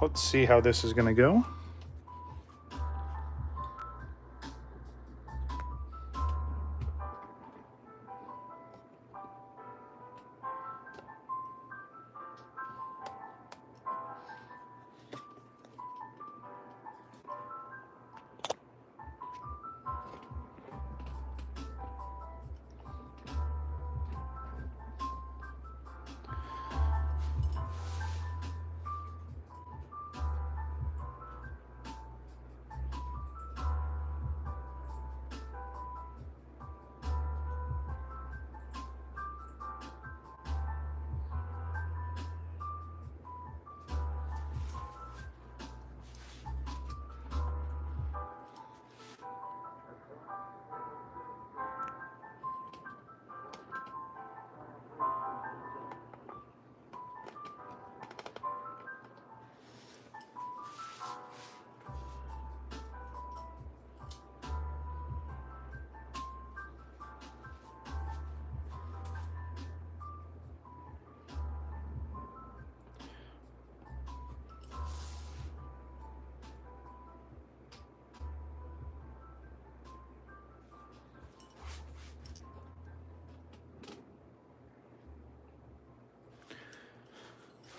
let's see how this is going to go.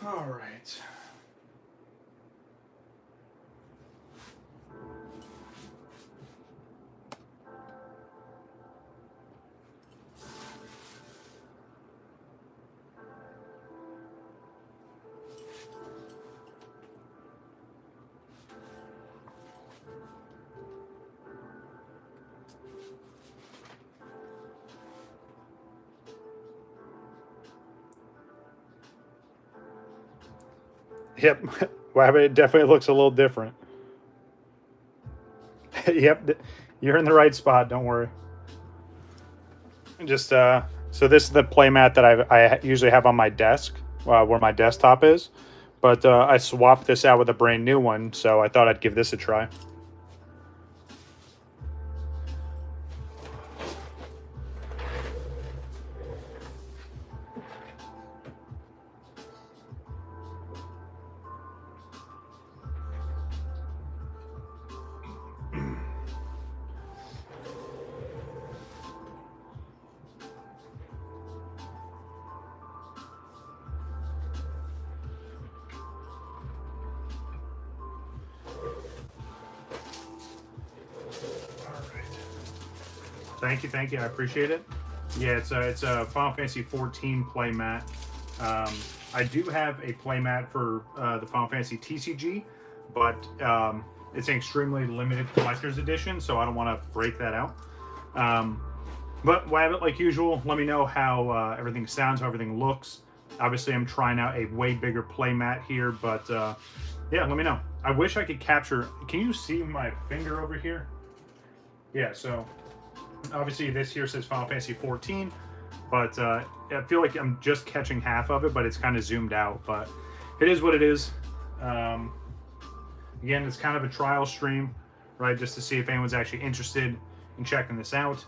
All right. Yep. Wow, it definitely looks a little different. Yep. You're in the right spot. Don't worry. Just so this is the playmat that I usually have on my desk, where my desktop is, but I swapped this out with a brand new one, so I thought I'd give this a try. Thank you. I appreciate it. Yeah, it's a Final Fantasy 14 playmat. I do have a playmat for the Final Fantasy TCG, but it's an extremely limited collector's edition, so I don't want to break that out. But Wabbit, like usual, let me know how everything sounds, how everything looks. Obviously, I'm trying out a way bigger playmat here, but yeah, let me know. I wish I could capture. Can you see my finger over here? Yeah, so obviously this here says Final Fantasy 14, but I feel like I'm just catching half of it, but it's kind of zoomed out. But it is what it is. Again, it's kind of a trial stream, right? Just to see if anyone's actually interested in checking this out.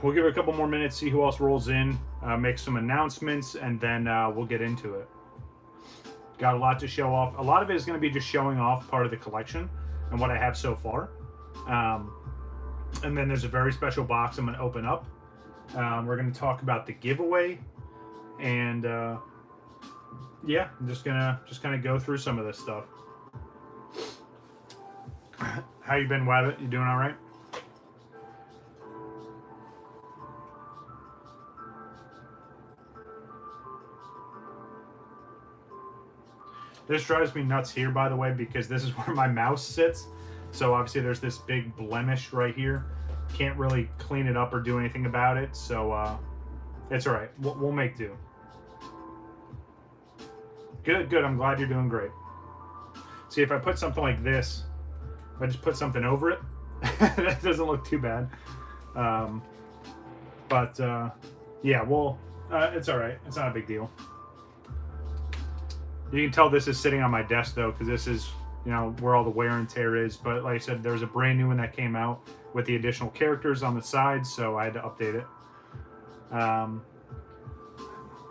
We'll give it a couple more minutes, see who else rolls in, make some announcements, and then we'll get into it. Got a lot to show off. A lot of it is going to be just showing off part of the collection and what I have so far. And then there's a very special box I'm going to open up. We're going to talk about the giveaway, and yeah, I'm just gonna go through some of this stuff. How you been, Wabbit? You doing all right? This drives me nuts here, by the way, because this is where my mouse sits. So obviously there's this big blemish right here. Can't really clean it up or do anything about it. So it's all right. We'll make do. Good. I'm glad you're doing great. See, if I put something like this, if I just put something over it, that doesn't look too bad. But yeah, well, it's all right. It's not a big deal. You can tell this is sitting on my desk, though, because this is, you know, where all the wear and tear is. But like I said, there's a brand new one that came out with the additional characters on the side, so I had to update it.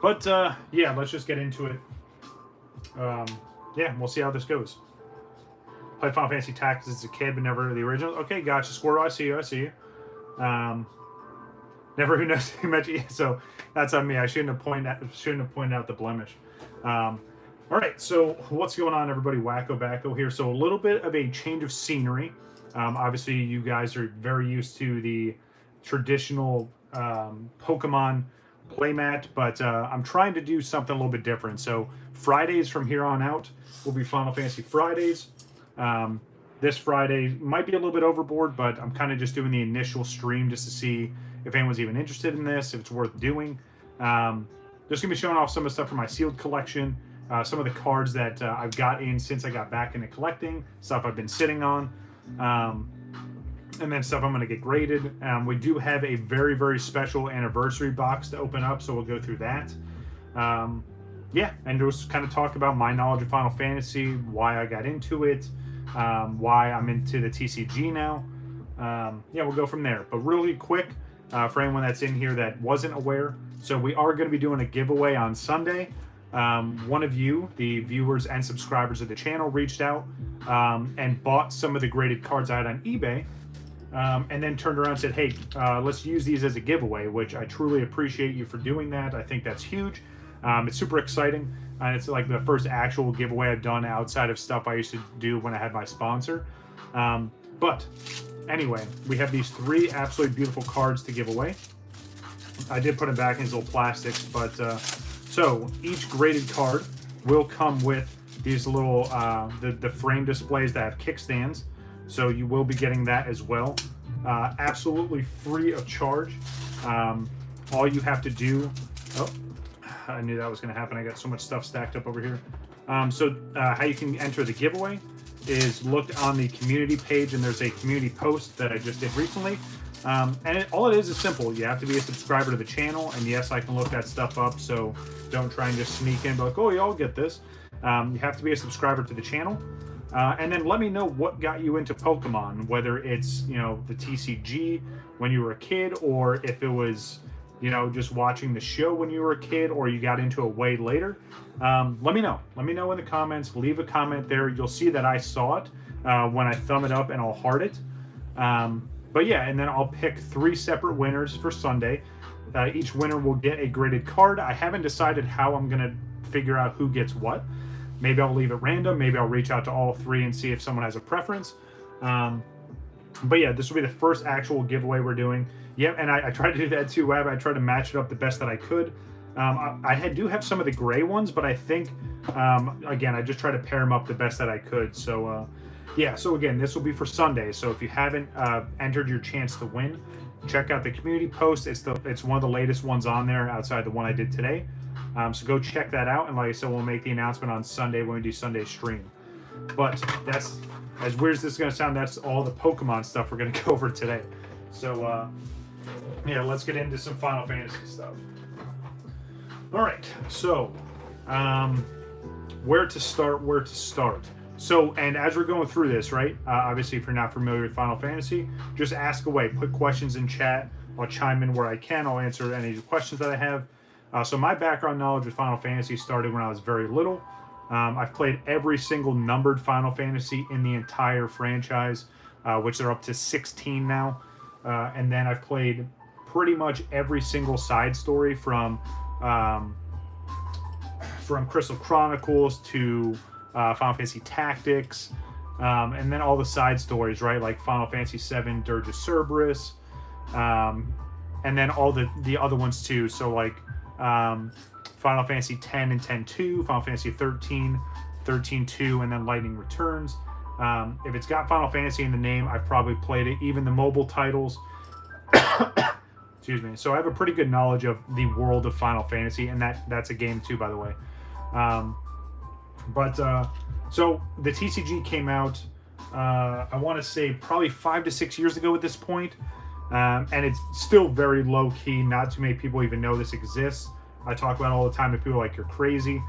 But yeah, let's just get into it. Yeah, we'll see how this goes. Played Final Fantasy Tactics as a kid, but never the original. Okay, gotcha, Squirtle. I see you. I see you. Never who knows who met you. So that's on me. I shouldn't have pointed out the blemish. All right, so what's going on, everybody? WakoBako here. So a little bit of a change of scenery. Obviously, you guys are very used to the traditional Pokemon playmat, but I'm trying to do something a little bit different. So Fridays from here on out will be Final Fantasy Fridays. This Friday might be a little bit overboard, but I'm kind of just doing the initial stream just to see if anyone's even interested in this, if it's worth doing. Just gonna be showing off some of the stuff from my sealed collection, some of the cards that I've got in since I got back into collecting, stuff I've been sitting on, and then stuff I'm gonna get graded. We do have a very, very special anniversary box to open up, so we'll go through that. Yeah, and just kind of talk about my knowledge of Final Fantasy, why I got into it, why I'm into the TCG now. Yeah, we'll go from there. But really quick, for anyone that's in here that wasn't aware, so we are going to be doing a giveaway on Sunday. One of you, the viewers and subscribers of the channel, reached out and bought some of the graded cards I had on eBay, and then turned around and said, hey, let's use these as a giveaway, which I truly appreciate you for doing that. I think that's huge. It's super exciting, and it's like the first actual giveaway I've done outside of stuff I used to do when I had my sponsor. But anyway, we have these 3 absolutely beautiful cards to give away. I did put them back in these little plastics, but so each graded card will come with these little the frame displays that have kickstands, so you will be getting that as well, absolutely free of charge. All you have to do, I knew that was going to happen. I got so much stuff stacked up over here. So how you can enter the giveaway is look on the community page, and there's a community post that I just did recently. And all it is simple. You have to be a subscriber to the channel, and yes, I can look that stuff up, so don't try and just sneak in, but like, oh, y'all get this. You have to be a subscriber to the channel. And then let me know what got you into Pokemon, whether it's, you know, the TCG when you were a kid, or if it was, you know, just watching the show when you were a kid, or you got into it way later. Let me know. Let me know in the comments. Leave a comment there. You'll see that I saw it when I thumb it up, and I'll heart it. But yeah, and then I'll pick 3 separate winners for Sunday. Each winner will get a graded card. I haven't decided how I'm going to figure out who gets what. Maybe I'll leave it random. Maybe I'll reach out to all 3 and see if someone has a preference. But yeah, this will be the first actual giveaway we're doing. Yep, and I tried to do that too, Web. I tried to match it up the best that I could. I do have some of the gray ones, but I think, again, I just tried to pair them up the best that I could. So, yeah, so again, this will be for Sunday. So if you haven't entered your chance to win, check out the community post. It's one of the latest ones on there outside the one I did today. So go check that out. And like I said, we'll make the announcement on Sunday when we do Sunday stream. But that's, as weird as this is going to sound, that's all the Pokemon stuff we're going to go over today. So, yeah, let's get into some Final Fantasy stuff. All right, so where to start? So, and as we're going through this, right, obviously if you're not familiar with Final Fantasy, just ask away, put questions in chat. I'll chime in where I can. I'll answer any questions that I have. So my background knowledge with Final Fantasy started when I was very little. I've played every single numbered Final Fantasy in the entire franchise, which they're up to 16 now. And then I've played pretty much every single side story from Crystal Chronicles to Final Fantasy Tactics, and then all the side stories, right? Like Final Fantasy VII, Dirge of Cerberus, and then all the other ones too. So like Final Fantasy X and X-2, Final Fantasy 13, 13-2, and then Lightning Returns. If it's got Final Fantasy in the name, I've probably played it, even the mobile titles. Excuse me. So I have a pretty good knowledge of the world of Final Fantasy, and that's a game too, by the way. So the TCG came out, I want to say probably 5 to 6 years ago at this point, and it's still very low key. Not too many people even know this exists. I talk about it all the time, and people are like, you're crazy.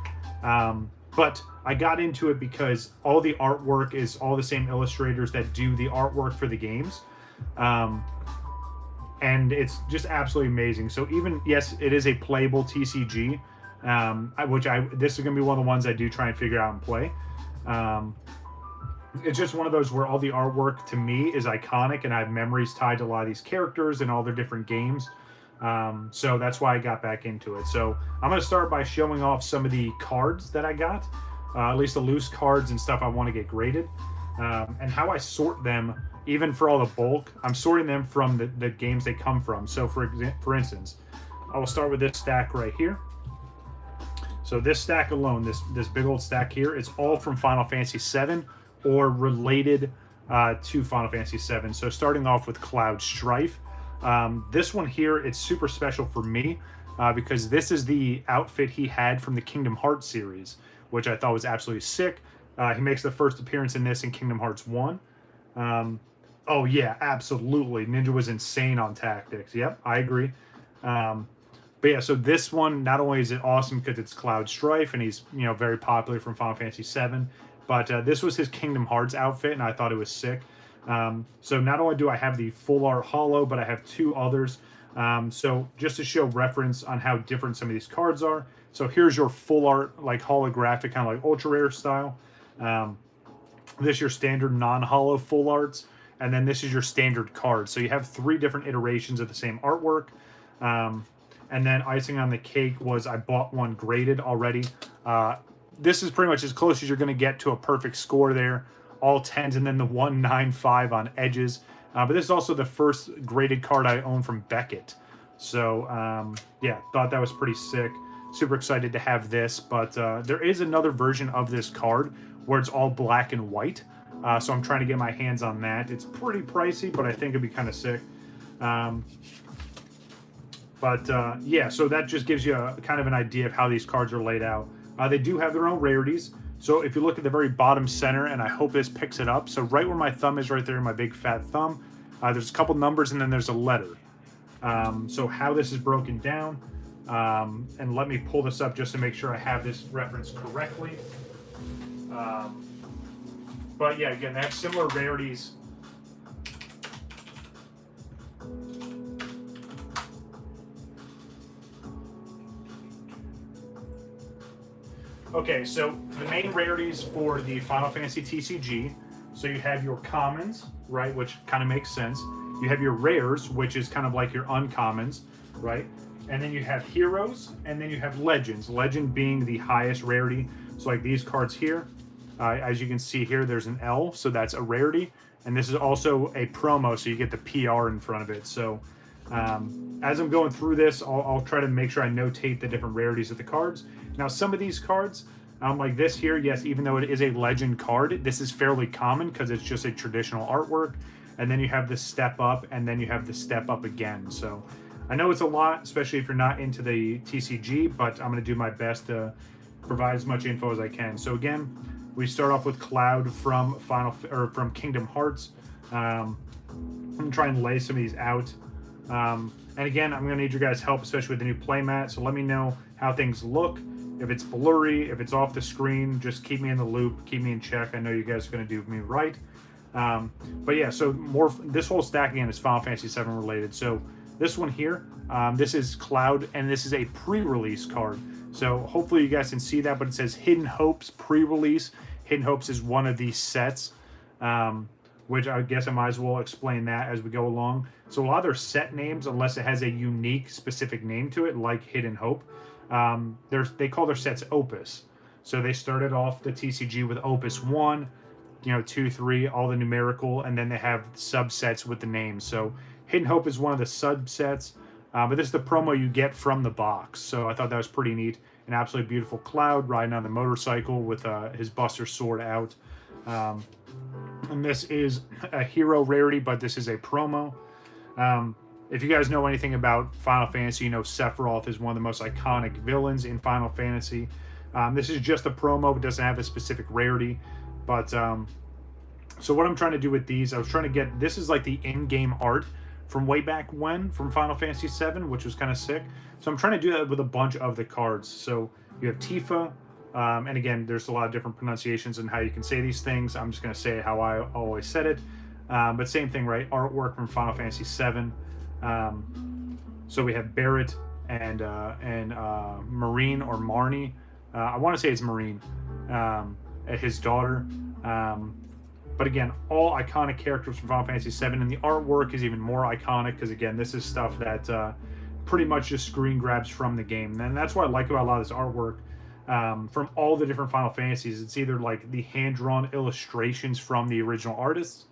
But I got into it because all the artwork is all the same illustrators that do the artwork for the games. And it's just absolutely amazing. So even, yes, it is a playable TCG. This is going to be one of the ones I do try and figure out and play. It's just one of those where all the artwork to me is iconic, and I have memories tied to a lot of these characters and all their different games. So that's why I got back into it. So I'm going to start by showing off some of the cards that I got, at least the loose cards and stuff I want to get graded, and how I sort them. Even for all the bulk, I'm sorting them from the games they come from. So for instance, I will start with this stack right here. So this stack alone, this big old stack here, it's all from Final Fantasy VII or related to Final Fantasy VII. So starting off with Cloud Strife. This one here, it's super special for me because this is the outfit he had from the Kingdom Hearts series, which I thought was absolutely sick. He makes the first appearance in this in Kingdom Hearts 1. Oh yeah, absolutely. Ninja was insane on tactics. Yep, I agree. But yeah, so this one, not only is it awesome because it's Cloud Strife and he's, very popular from Final Fantasy VII, but this was his Kingdom Hearts outfit, and I thought it was sick. So not only do I have the full art holo, but I have two others. So just to show reference on how different some of these cards are. So here's your full art, like holographic, kind of like ultra rare style. This is your standard non-holo full arts. And then this is your standard card. So you have 3 different iterations of the same artwork. And then icing on the cake was I bought one graded already. This is pretty much as close as you're going to get to a perfect score there. All 10s and then the 195 on edges. But this is also the first graded card I own from Beckett. So, yeah, thought that was pretty sick. Super excited to have this. But there is another version of this card where it's all black and white. So I'm trying to get my hands on that. It's pretty pricey, but I think it'd be kind of sick. Yeah, so that just gives you kind of an idea of how these cards are laid out. They do have their own rarities. So if you look at the very bottom center, and I hope this picks it up. So right where my thumb is right there, my big fat thumb, there's a couple numbers and then there's a letter. So how this is broken down, and let me pull this up just to make sure I have this reference correctly. But yeah, again, they have similar rarities. Okay, so the main rarities for the Final Fantasy TCG, so you have your commons, right, which kind of makes sense. You have your rares, which is kind of like your uncommons, right? And then you have heroes, and then you have legends. Legend being the highest rarity. So like these cards here, as you can see here, there's an L, so that's a rarity. And this is also a promo, so you get the PR in front of it. So as I'm going through this, I'll try to make sure I notate the different rarities of the cards. Now, some of these cards, like this here, yes, even though it is a legend card, this is fairly common because it's just a traditional artwork. And then you have the step up, and then you have the step up again. So I know it's a lot, especially if you're not into the TCG, but I'm going to do my best to provide as much info as I can. So again, we start off with Cloud from from Kingdom Hearts. I'm going to try and lay some of these out. And again, I'm going to need your guys' help, especially with the new playmat. So let me know how things look. If it's blurry, if it's off the screen, just keep me in the loop, keep me in check. I know you guys are going to do me right. But yeah, so this whole stack again is Final Fantasy VII related. So this one here, this is Cloud, and this is a pre-release card. So hopefully you guys can see that, but it says Hidden Hopes pre-release. Hidden Hopes is one of these sets, which I guess I might as well explain that as we go along. So a lot of their set names, unless it has a unique specific name to it, like Hidden Hope, they call their sets Opus. So they started off the TCG with Opus 1, 2, 3, all the numerical, and then they have subsets with the names. So Hidden Hope is one of the subsets, but this is the promo you get from the box. So I thought that was pretty neat. An absolutely beautiful Cloud riding on the motorcycle with his Buster Sword out. And this is a hero rarity, but this is a promo. If you guys know anything about Final Fantasy, you know Sephiroth is one of the most iconic villains in Final Fantasy. This is just a promo. It doesn't have a specific rarity. But, so what I'm trying to do with these, I was trying to get, this is like the in-game art from way back when, from Final Fantasy VII, which was kind of sick. So I'm trying to do that with a bunch of the cards. So you have Tifa, and again, there's a lot of different pronunciations and how you can say these things. I'm just going to say it how I always said it. But same thing, right? Artwork from Final Fantasy VII. So we have Barret, and Marine or Marnie. I want to say it's Marine, his daughter. But again, all iconic characters from Final Fantasy VII, and the artwork is even more iconic because again, this is stuff that pretty much just screen grabs from the game, and that's what I like about a lot of this artwork. From all the different Final Fantasies, it's either like the hand-drawn illustrations from the original artists,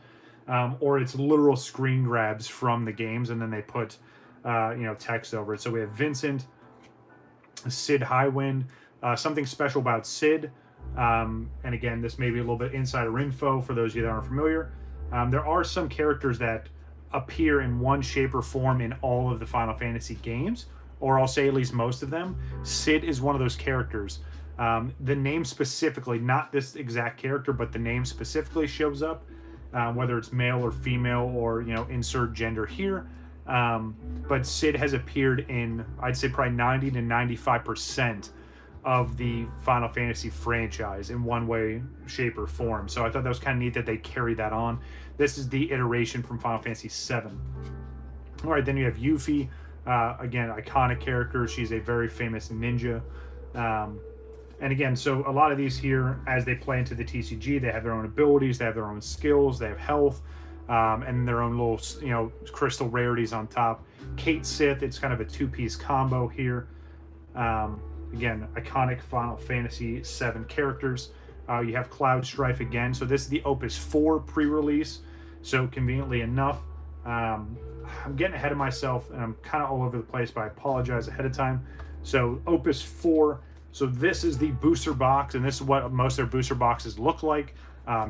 or it's literal screen grabs from the games, and then they put text over it. So we have Vincent, Sid Highwind, something special about Sid. And again, this may be a little bit insider info for those of you that aren't familiar. There are some characters that appear in one shape or form in all of the Final Fantasy games, or I'll say at least most of them. Sid is one of those characters. The name specifically, not this exact character, but the name specifically shows up, whether it's male or female, or insert gender here. But Sid has appeared in, I'd say, probably 90 to 95% of the Final Fantasy franchise in one way, shape, or form. So I thought that was kind of neat that they carried that on. This is the iteration from Final Fantasy VII. All right, then you have Yuffie. Again, iconic character. She's a very famous ninja. And again, so a lot of these here, as they play into the TCG, they have their own abilities, they have their own skills, they have health, and their own little, crystal rarities on top. Kate Sith, it's kind of a two-piece combo here. Again, iconic Final Fantasy VII characters. You have Cloud Strife again. So this is the Opus 4 pre-release. So conveniently enough, I'm getting ahead of myself, and I'm kind of all over the place, but I apologize ahead of time. So Opus 4. So this is the booster box, and this is what most of their booster boxes look like.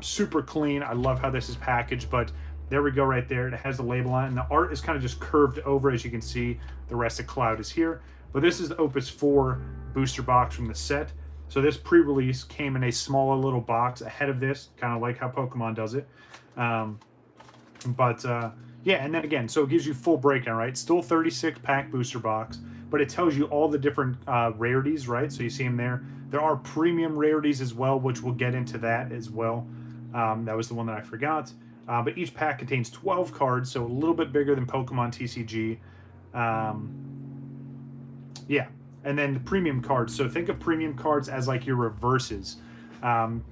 Super clean. I love how this is packaged, but there we go right there. It has the label on it, and the art is kind of just curved over, as you can see. The rest of Cloud is here. But this is the Opus 4 booster box from the set. So this pre-release came in a smaller little box ahead of this, kind of like how Pokemon does it. Yeah, and then again, so it gives you full breakdown, right? Still 36-pack booster box, but it tells you all the different rarities, right? So you see them there. There are premium rarities as well, which we'll get into that as well. That was the one that I forgot. But each pack contains 12 cards, so a little bit bigger than Pokemon TCG. Yeah, and then the premium cards. So think of premium cards as like your reverses.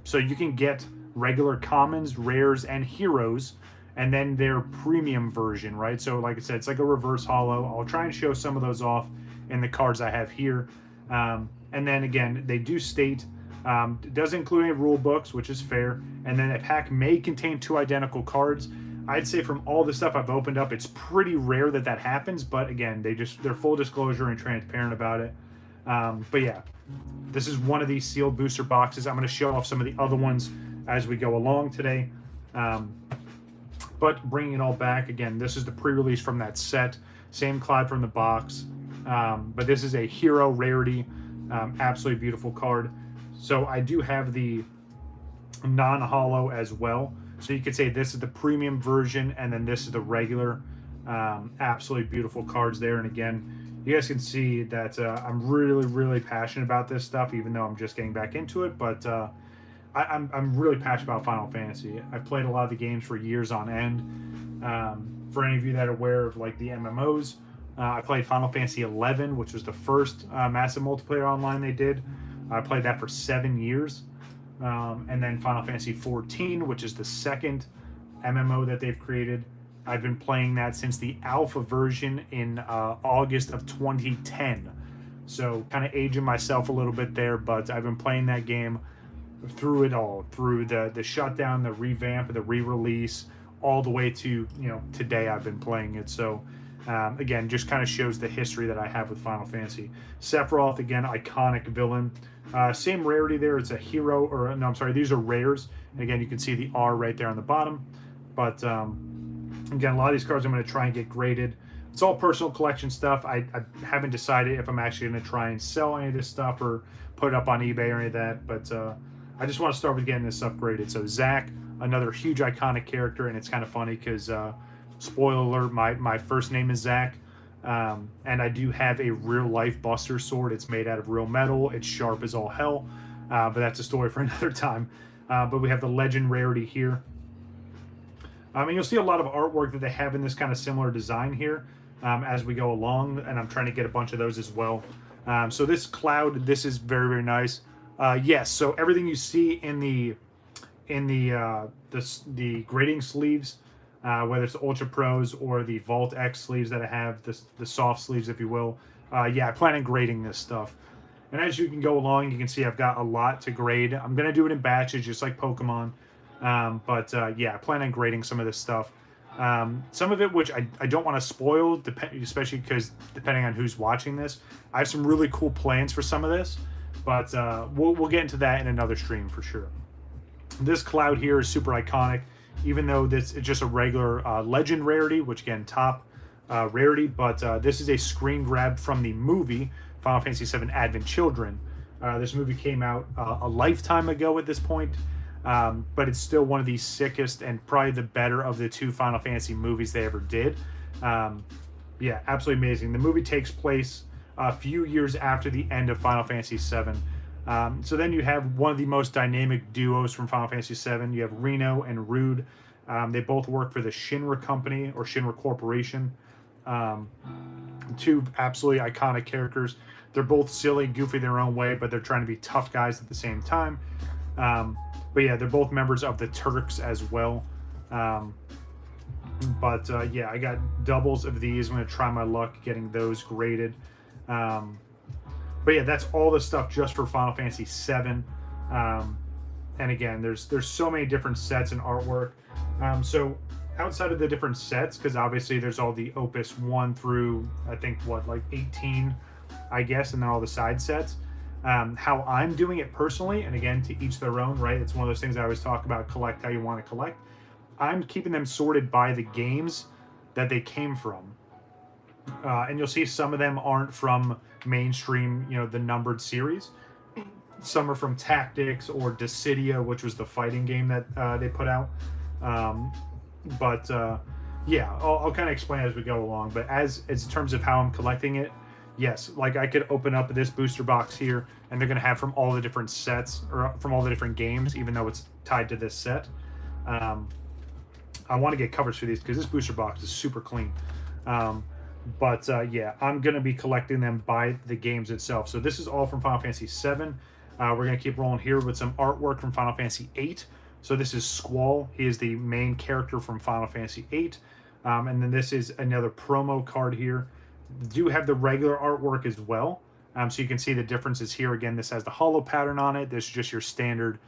So you can get regular commons, rares, and heroes, and then their premium version, right? So like I said, it's like a reverse holo. I'll try and show some of those off in the cards I have here. And then again, they do state, it does include any rule books, which is fair. And then a pack may contain 2 identical cards. I'd say from all the stuff I've opened up, it's pretty rare that happens. But again, they're full disclosure and transparent about it. But yeah, this is one of these sealed booster boxes. I'm going to show off some of the other ones as we go along today. But bringing it all back, again, this is the pre-release from that set. Same Cloud from the box. But this is a hero rarity. Absolutely beautiful card. So I do have the non-holo as well. So you could say this is the premium version, and then this is the regular. Absolutely beautiful cards there. And again, you guys can see that I'm really, really passionate about this stuff, even though I'm just getting back into it. But I'm really passionate about Final Fantasy. I've played a lot of the games for years on end. For any of you that are aware of like the MMOs, I played Final Fantasy 11, which was the first massive multiplayer online they did. I played that for 7 years. And then Final Fantasy 14, which is the second MMO that they've created. I've been playing that since the alpha version in August of 2010. So kind of aging myself a little bit there, but I've been playing that game through it all, through the shutdown, the revamp, the re-release, all the way to today I've been playing it. So again, just kind of shows the history that I have with Final Fantasy. Sephiroth, again, iconic villain. Same rarity there. It's a hero, or no, I'm sorry, these are rares. And again, you can see the R right there on the bottom. But again, a lot of these cards I'm going to try and get graded. It's all personal collection stuff. I haven't decided if I'm actually going to try and sell any of this stuff or put it up on eBay or any of that. But I just want to start with getting this stuff graded. So Zack, another huge iconic character, and it's kind of funny because, spoiler alert, my first name is Zack. And I do have a real-life Buster Sword. It's made out of real metal. It's sharp as all hell. But that's a story for another time. But we have the Legend rarity here. And you'll see a lot of artwork that they have in this kind of similar design here. as we go along, and I'm trying to get a bunch of those as well. So this cloud, this is very, very nice. Yes, so everything you see in the grading sleeves, whether it's the Ultra Pros or the Vault X sleeves that I have, the soft sleeves, if you will. Yeah, I plan on grading this stuff. And as you can go along, you can see I've got a lot to grade. I'm going to do it in batches, just like Pokemon. But yeah, I plan on grading some of this stuff. Some of it, which I don't want to spoil, especially because depending on who's watching this, I have some really cool plans for some of this. But we'll get into that in another stream for sure. This cloud here is super iconic, even though this is just a regular legend rarity, which again, top rarity. But this is a screen grab from the movie Final Fantasy VII Advent Children. This movie came out a lifetime ago at this point, but it's still one of the sickest and probably the better of the two Final Fantasy movies they ever did. Yeah, absolutely amazing. The movie takes place a few years after the end of Final Fantasy VII. So then you have one of the most dynamic duos from Final Fantasy VII. You have Reno and Rude. They both work for the Shinra Company or Shinra Corporation. Two absolutely iconic characters. They're both silly, goofy their own way, but they're trying to be tough guys at the same time. But yeah, they're both members of the Turks as well. Yeah, I got doubles of these. I'm going to try my luck getting those graded. But yeah, that's all the stuff just for Final Fantasy VII. And again, there's so many different sets and artwork. So outside of the different sets, because obviously there's all the Opus 1 through, I think, like 18, I guess, and then all the side sets. How I'm doing it personally, and again, to each their own, right? It's one of those things I always talk about, collect how you want to collect. I'm keeping them sorted by the games that they came from. And you'll see some of them aren't from mainstream, the numbered series. Some are from Tactics or Dissidia, which was the fighting game that they put out. Yeah, I'll kind of explain as we go along. But as in terms of how I'm collecting it, yes, like I could open up this booster box here, and they're going to have from all the different sets or from all the different games, even though it's tied to this set. I want to get covers for these because this booster box is super clean. Yeah, I'm going to be collecting them by the games itself. So this is all from Final Fantasy VII. We're going to keep rolling here with some artwork from Final Fantasy VIII. So this is Squall. He is the main character from Final Fantasy VIII. And then this is another promo card here. Do have the regular artwork as well. So you can see the differences here. Again, this has the hollow pattern on it. This is just your standard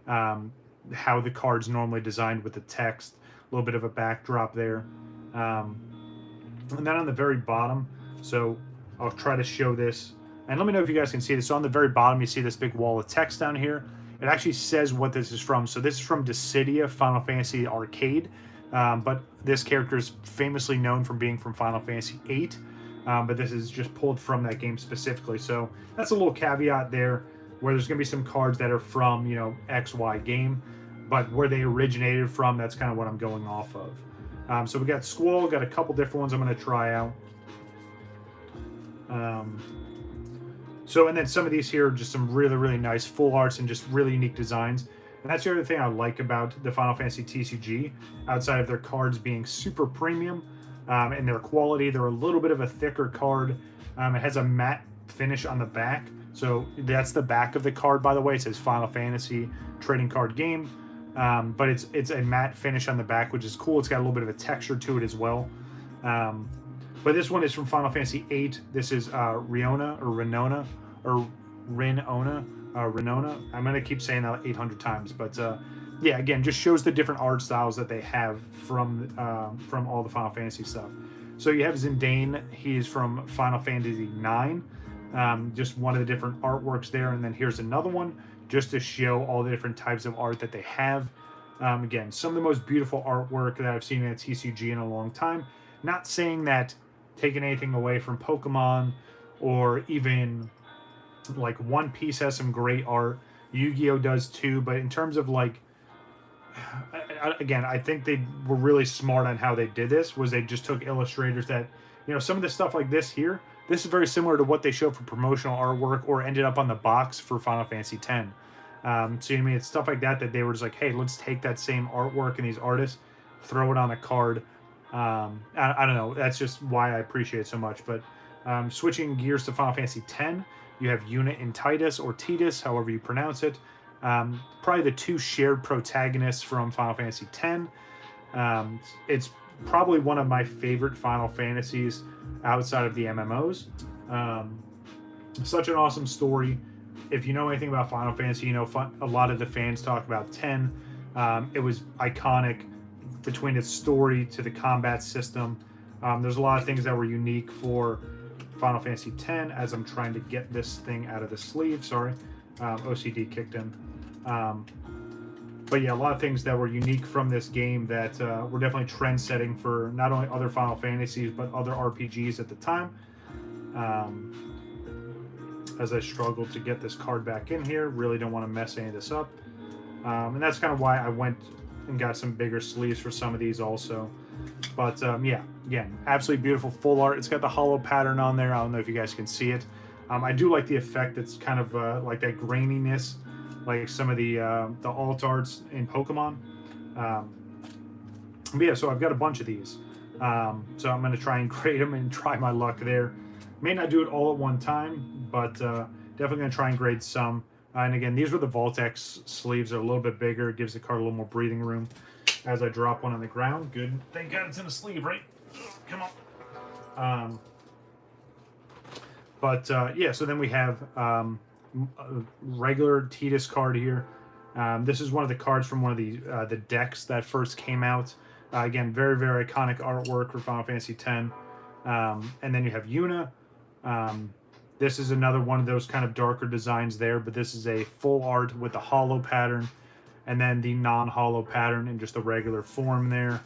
how the card's normally designed with the text. A little bit of a backdrop there. And then on the very bottom, so I'll try to show this. And let me know if you guys can see this. So on the very bottom, you see this big wall of text down here. It actually says what this is from. So this is from Dissidia Final Fantasy Arcade. But this character is famously known from being from Final Fantasy VIII. But this is just pulled from that game specifically. So that's a little caveat there, where there's going to be some cards that are from, XY game. But where they originated from, that's kind of what I'm going off of. So we got Squall, got a couple different ones I'm going to try out. And then some of these here are just some really, really nice full arts and just really unique designs. And that's the other thing I like about the Final Fantasy TCG, outside of their cards being super premium and their quality. They're a little bit of a thicker card. It has a matte finish on the back. So that's the back of the card, by the way. It says Final Fantasy Trading Card Game. But it's a matte finish on the back, which is cool. It's got a little bit of a texture to it as well. But this one is from Final Fantasy VIII. This is Renona. I'm going to keep saying that 800 times. But yeah, again, just shows the different art styles that they have from all the Final Fantasy stuff. So you have Zindane. He's from Final Fantasy IX. Just one of the different artworks there. And then here's another one, just to show all the different types of art that they have. Again, some of the most beautiful artwork that I've seen in a TCG in a long time. Not saying that taking anything away from Pokemon, or even like One Piece has some great art. Yu-Gi-Oh does too, but in terms of like, again, I think they were really smart on how they did this. Was they just took illustrators that, some of the stuff like this here, this is very similar to what they showed for promotional artwork or ended up on the box for Final Fantasy X. So it's stuff like that they were just like, hey, let's take that same artwork and these artists, throw it on a card, I don't know. That's just why I appreciate it so much. But switching gears to Final Fantasy X, you have Yuna and Titus, or Titus, however you pronounce it. Probably the two shared protagonists from Final Fantasy X. It's probably one of my favorite Final Fantasies outside of the MMOs. Such an awesome story. If you know anything about Final Fantasy, you know a lot of the fans talk about 10. It was iconic between its story to the combat system. There's a lot of things that were unique for Final Fantasy X. As I'm trying to get this thing out of the sleeve, sorry, OCD kicked in. But yeah, a lot of things that were unique from this game that were definitely trend-setting for not only other Final Fantasies but other RPGs at the time. As I struggled to get this card back in here, really don't want to mess any of this up. And that's kind of why I went and got some bigger sleeves for some of these also. But yeah, again, absolutely beautiful full art. It's got the hollow pattern on there. I don't know if you guys can see it. I do like the effect. It's kind of like that graininess, like some of the alt arts in Pokemon. But yeah, so I've got a bunch of these. So I'm going to try and grade them and try my luck there. May not do it all at one time, but definitely going to try and grade some. And again, these were the Voltex sleeves. They're a little bit bigger. It gives the card a little more breathing room. As I drop one on the ground. Good. Thank God it's in a sleeve, right? Come on. Yeah, so then we have a regular Tidus card here. This is one of the cards from one of the decks that first came out. Again, very, very iconic artwork for Final Fantasy X. And then you have Yuna. This is another one of those kind of darker designs there, but this is a full art with the hollow pattern and then the non-hollow pattern in just a regular form there.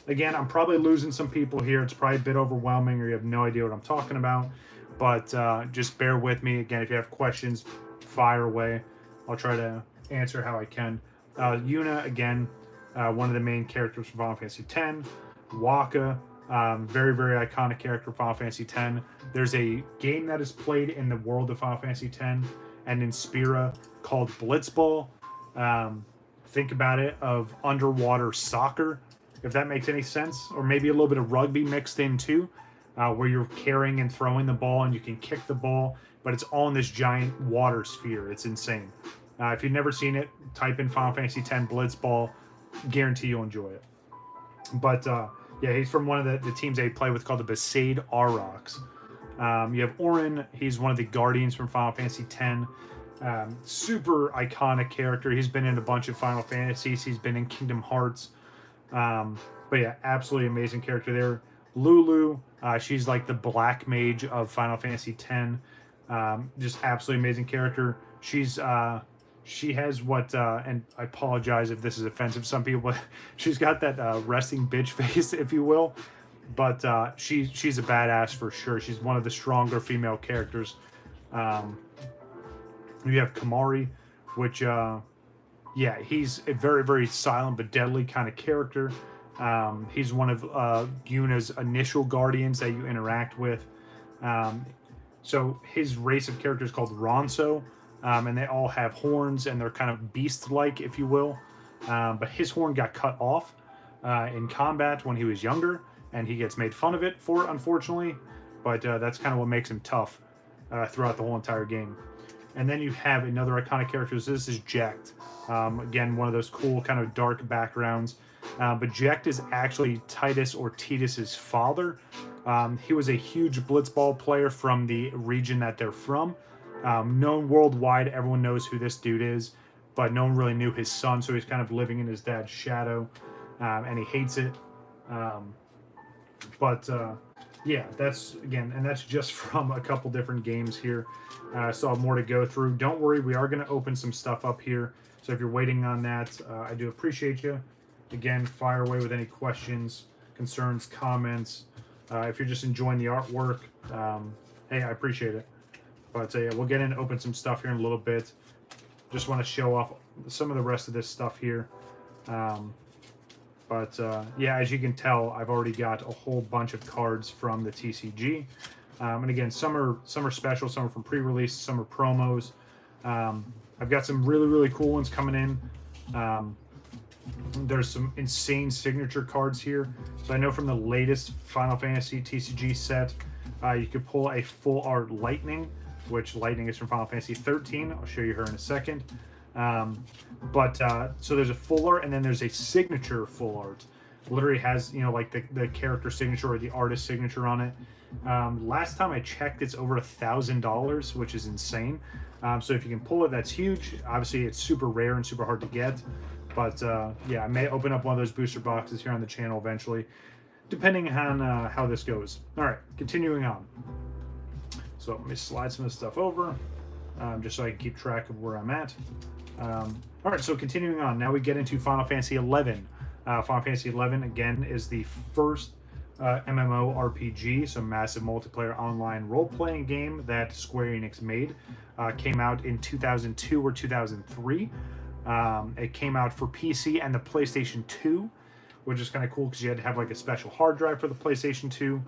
Again, I'm probably losing some people here. It's probably a bit overwhelming or you have no idea what I'm talking about, but just bear with me. Again, if you have questions, fire away. I'll try to answer how I can. Yuna, again, one of the main characters from Final Fantasy X. Waka, very, very iconic character of Final Fantasy X. There's a game that is played in the world of Final Fantasy X and in Spira called Blitzball. Think about it, of underwater soccer, if that makes any sense, or maybe a little bit of rugby mixed in too, where you're carrying and throwing the ball and you can kick the ball, but it's all in this giant water sphere. It's insane. If you've never seen it, type in Final Fantasy X Blitzball. Guarantee you'll enjoy it. But yeah, he's from one of the teams they play with called the Besaid Aurochs. You have Auron. He's one of the Guardians from Final Fantasy X. Super iconic character. He's been in a bunch of Final Fantasies. He's been in Kingdom Hearts. But yeah, absolutely amazing character there. Lulu, she's like the black mage of Final Fantasy X. Just absolutely amazing character. She has what, and I apologize if this is offensive to some people, but she's got that resting bitch face, if you will. But she's a badass for sure. She's one of the stronger female characters. You have Kamari, which, yeah, he's a very, very silent but deadly kind of character. He's one of Yuna's initial guardians that you interact with. So his race of characters is called Ronso, and they all have horns, and they're kind of beast-like, if you will. But his horn got cut off in combat when he was younger, and he gets made fun of it for it, unfortunately. But that's kind of what makes him tough throughout the whole entire game. And then you have another iconic character. So this is Jecht. Again, one of those cool kind of dark backgrounds. But Jecht is actually Titus or Tidus's father. He was a huge blitzball player from the region that they're from. Known worldwide, everyone knows who this dude is, but no one really knew his son, so he's kind of living in his dad's shadow, and he hates it. Yeah, that's, again, and that's just from a couple different games here. So I have more to go through. Don't worry, we are going to open some stuff up here, so if you're waiting on that, I do appreciate you. Again, fire away with any questions, concerns, comments. If you're just enjoying the artwork, hey, I appreciate it. But yeah, we'll get in and open some stuff here in a little bit. Just want to show off some of the rest of this stuff here. Yeah, as you can tell, I've already got a whole bunch of cards from the TCG. And again, some are special, some are from pre-release, some are promos. I've got some really, really cool ones coming in. There's some insane signature cards here. So I know from the latest Final Fantasy TCG set, you could pull a full art Lightning, which Lightning is from Final Fantasy 13. I'll show you her in a second. So there's a full art, and then there's a signature full art. Literally has, you know, like the character signature or the artist signature on it. Last time I checked, it's over $1,000, which is insane. So if you can pull it, that's huge. Obviously, it's super rare and super hard to get. But yeah, I may open up one of those booster boxes here on the channel eventually, depending on how this goes. All right, continuing on. So let me slide some of this stuff over, just so I can keep track of where I'm at. All right, so continuing on. Now we get into Final Fantasy 11. Final Fantasy 11, again, is the first MMORPG, so massive multiplayer online role-playing game that Square Enix made. Came out in 2002 or 2003. It came out for PC and the PlayStation 2, which is kind of cool because you had to have like a special hard drive for the PlayStation 2.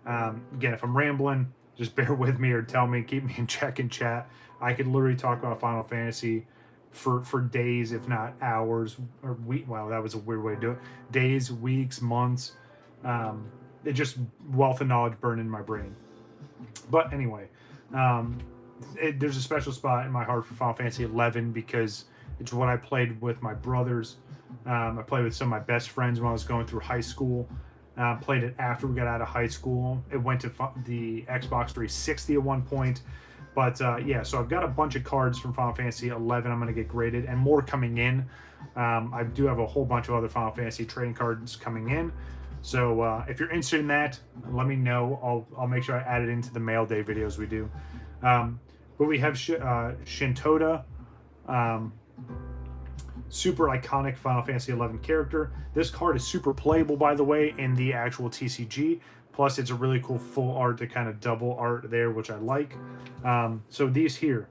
Again, if I'm rambling, just bear with me or tell me, keep me in check in chat. I could literally talk about Final Fantasy for days, if not hours or week. Wow, that was a weird way to do it. Days, weeks, months. It just wealth of knowledge burned in my brain. But anyway, there's a special spot in my heart for Final Fantasy 11 because it's what I played with my brothers. I played with some of my best friends when I was going through high school. Played it after we got out of high school. It went to the Xbox 360 at one point. But yeah, so I've got a bunch of cards from Final Fantasy 11 I'm going to get graded, and more coming in. I do have a whole bunch of other Final Fantasy trading cards coming in. So if you're interested in that, let me know. I'll make sure I add it into the mail day videos we do. But we have Shintoda, super iconic Final Fantasy 11 character. This card is super playable, by the way, in the actual TCG. Plus, it's a really cool full art to kind of double art there, which I like. So these here,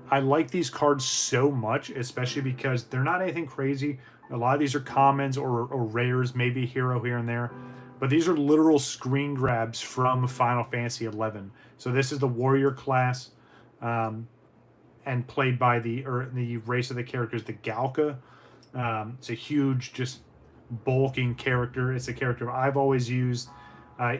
I like these cards so much, especially because they're not anything crazy. A lot of these are commons or rares, maybe a hero here and there. But these are literal screen grabs from Final Fantasy 11. So this is the warrior class, and played by the race of the characters, the Galka. It's a huge, just bulking character. It's a character I've always used.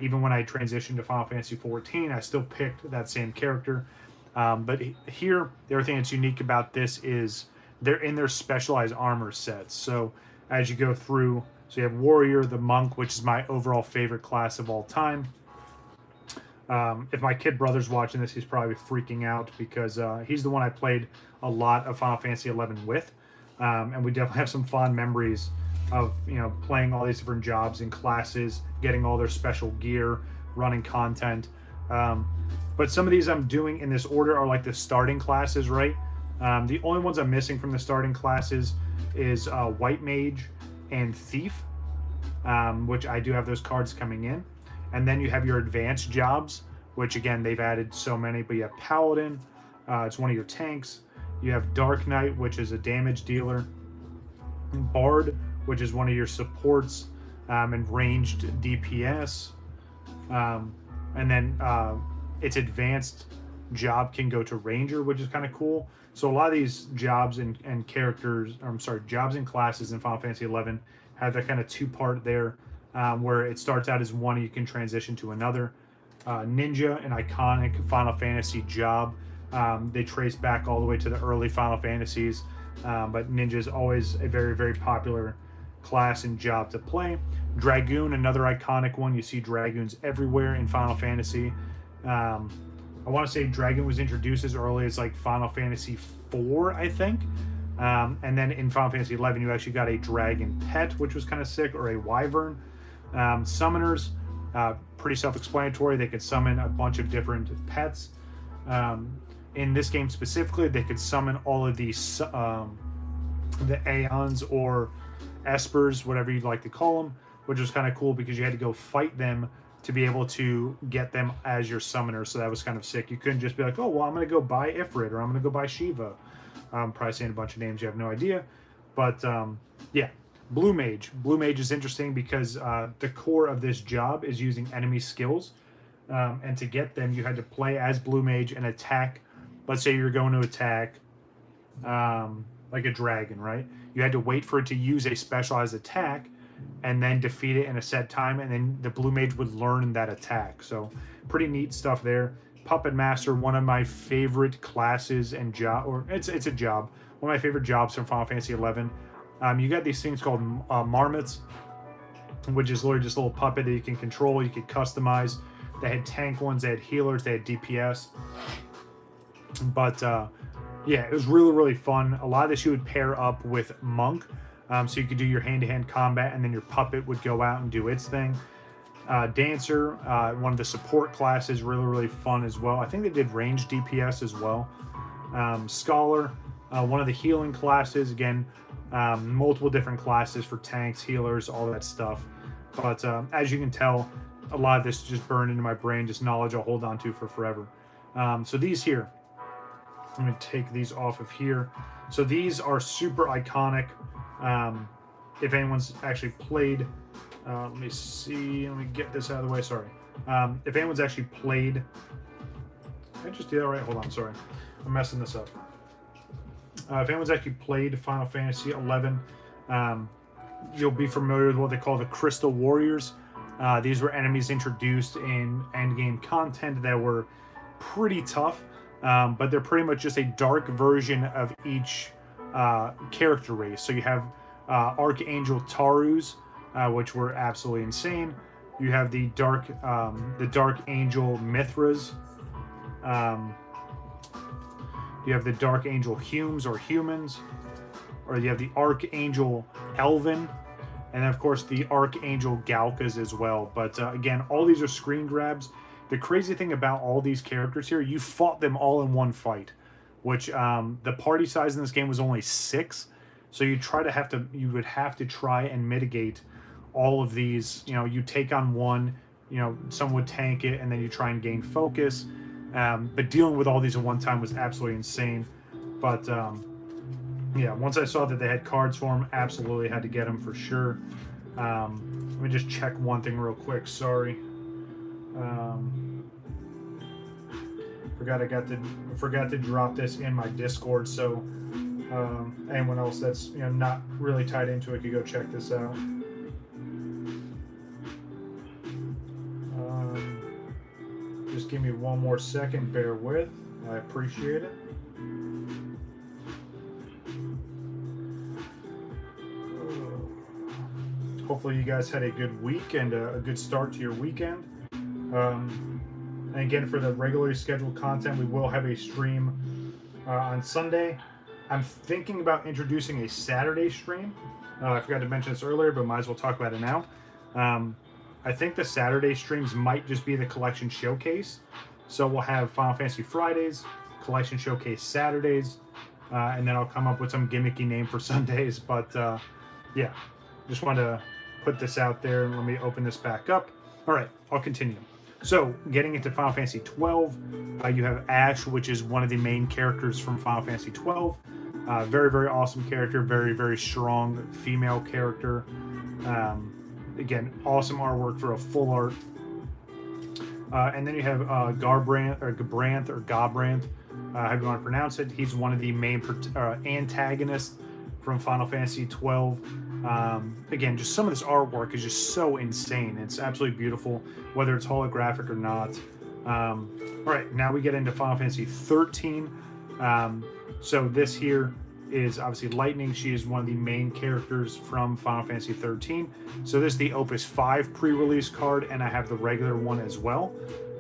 Even when I transitioned to Final Fantasy 14, I still picked that same character. But here, the other thing that's unique about this is they're in their specialized armor sets. So as you go through, so you have Warrior, the Monk, which is my overall favorite class of all time. If my kid brother's watching this, he's probably freaking out because he's the one I played a lot of Final Fantasy 11 with. And we definitely have some fond memories of, you know, playing all these different jobs and classes, getting all their special gear, running content. But some of these I'm doing in this order are like the starting classes, right? The only ones I'm missing from the starting classes is White Mage and Thief, which I do have those cards coming in. And then you have your advanced jobs, which again, they've added so many, but you have Paladin, it's one of your tanks. You have Dark Knight, which is a damage dealer. Bard, which is one of your supports, and ranged DPS. And then its advanced job can go to Ranger, which is kind of cool. So a lot of these jobs and characters, jobs and classes in Final Fantasy 11 have that kind of two-part there, where it starts out as one and you can transition to another. Ninja, an iconic Final Fantasy job. They trace back all the way to the early Final Fantasies, but Ninja is always a very, very popular class and job to play. Dragoon, another iconic one. You see Dragoons everywhere in Final Fantasy. I want to say Dragoon was introduced as early as like Final Fantasy 4, I think. And then in Final Fantasy 11, you actually got a dragon pet, which was kind of sick, or a wyvern. Summoners, pretty self-explanatory. They could summon a bunch of different pets. In this game specifically, they could summon all of these, the Aeons or Espers, whatever you'd like to call them, which was kind of cool because you had to go fight them to be able to get them as your summoner. So that was kind of sick. You couldn't just be like, oh, well, I'm going to go buy Ifrit or I'm going to go buy Shiva. I'm probably saying a bunch of names you have no idea. But yeah, Blue Mage. Blue Mage is interesting because the core of this job is using enemy skills. And to get them, you had to play as Blue Mage and attack. Let's say you're going to attack like a dragon, right? You had to wait for it to use a specialized attack and then defeat it in a set time, and then the blue mage would learn that attack. So pretty neat stuff there. Puppet Master, one of my favorite classes and job, or it's a job. One of my favorite jobs from Final Fantasy 11. You got these things called marmots, which is literally just a little puppet that you can control, you could customize. They had tank ones, they had healers, they had DPS. But yeah, it was really, really fun. A lot of this you would pair up with Monk. So you could do your hand-to-hand combat, and then your puppet would go out and do its thing. Dancer, one of the support classes, really, really fun as well. I think they did range DPS as well. Scholar, one of the healing classes. Again, multiple different classes for tanks, healers, all that stuff. But as you can tell, a lot of this just burned into my brain, just knowledge I'll hold on to for forever. So these here, I'm going to take these off of here. So these are super iconic. If anyone's actually played, let me see, let me get this out of the way, sorry. If anyone's actually played, did I just do that right? Hold on, sorry. I'm messing this up. If anyone's actually played Final Fantasy 11, you'll be familiar with what they call the Crystal Warriors. These were enemies introduced in endgame content that were pretty tough, but they're pretty much just a dark version of each character race. So you have Archangel Tarus, which were absolutely insane. You have the Dark Angel Mithras. You have the Dark Angel Humes or Humans, or you have the Archangel Elven, and of course the Archangel Galkas as well. But again, all these are screen grabs. The crazy thing about all these characters here, you fought them all in one fight, which the party size in this game was only 6. So you would have to try and mitigate all of these. You know, you take on one, you know, some would tank it, and then you try and gain focus. But dealing with all these at one time was absolutely insane. But yeah, once I saw that they had cards for them, absolutely had to get them for sure. Let me just check one thing real quick. Sorry. Forgot to drop this in my Discord, so anyone else that's not really tied into it could go check this out. Just give me one more second, bear with. I appreciate it. Hopefully you guys had a good week and a good start to your weekend. And again, for the regularly scheduled content, we will have a stream on Sunday. I'm thinking about introducing a Saturday stream. I forgot to mention this earlier, but might as well talk about it now. I think the Saturday streams might just be the collection showcase. So we'll have Final Fantasy Fridays, collection showcase Saturdays, and then I'll come up with some gimmicky name for Sundays. But yeah, just wanted to put this out there. Let me open this back up. All right, I'll continue. So getting into Final Fantasy 12, you have Ash, which is one of the main characters from Final Fantasy 12. Very, very awesome character, very, very strong female character. Again, awesome artwork for a full art. And then you have Garbranth, however you want to pronounce it. He's one of the main antagonists from Final Fantasy 12. Again, just some of this artwork is just so insane. It's absolutely beautiful, whether it's holographic or not. All right, now we get into Final Fantasy 13. So this here is obviously Lightning. She is one of the main characters from Final Fantasy 13. So this is the Opus 5 pre-release card, and I have the regular one as well.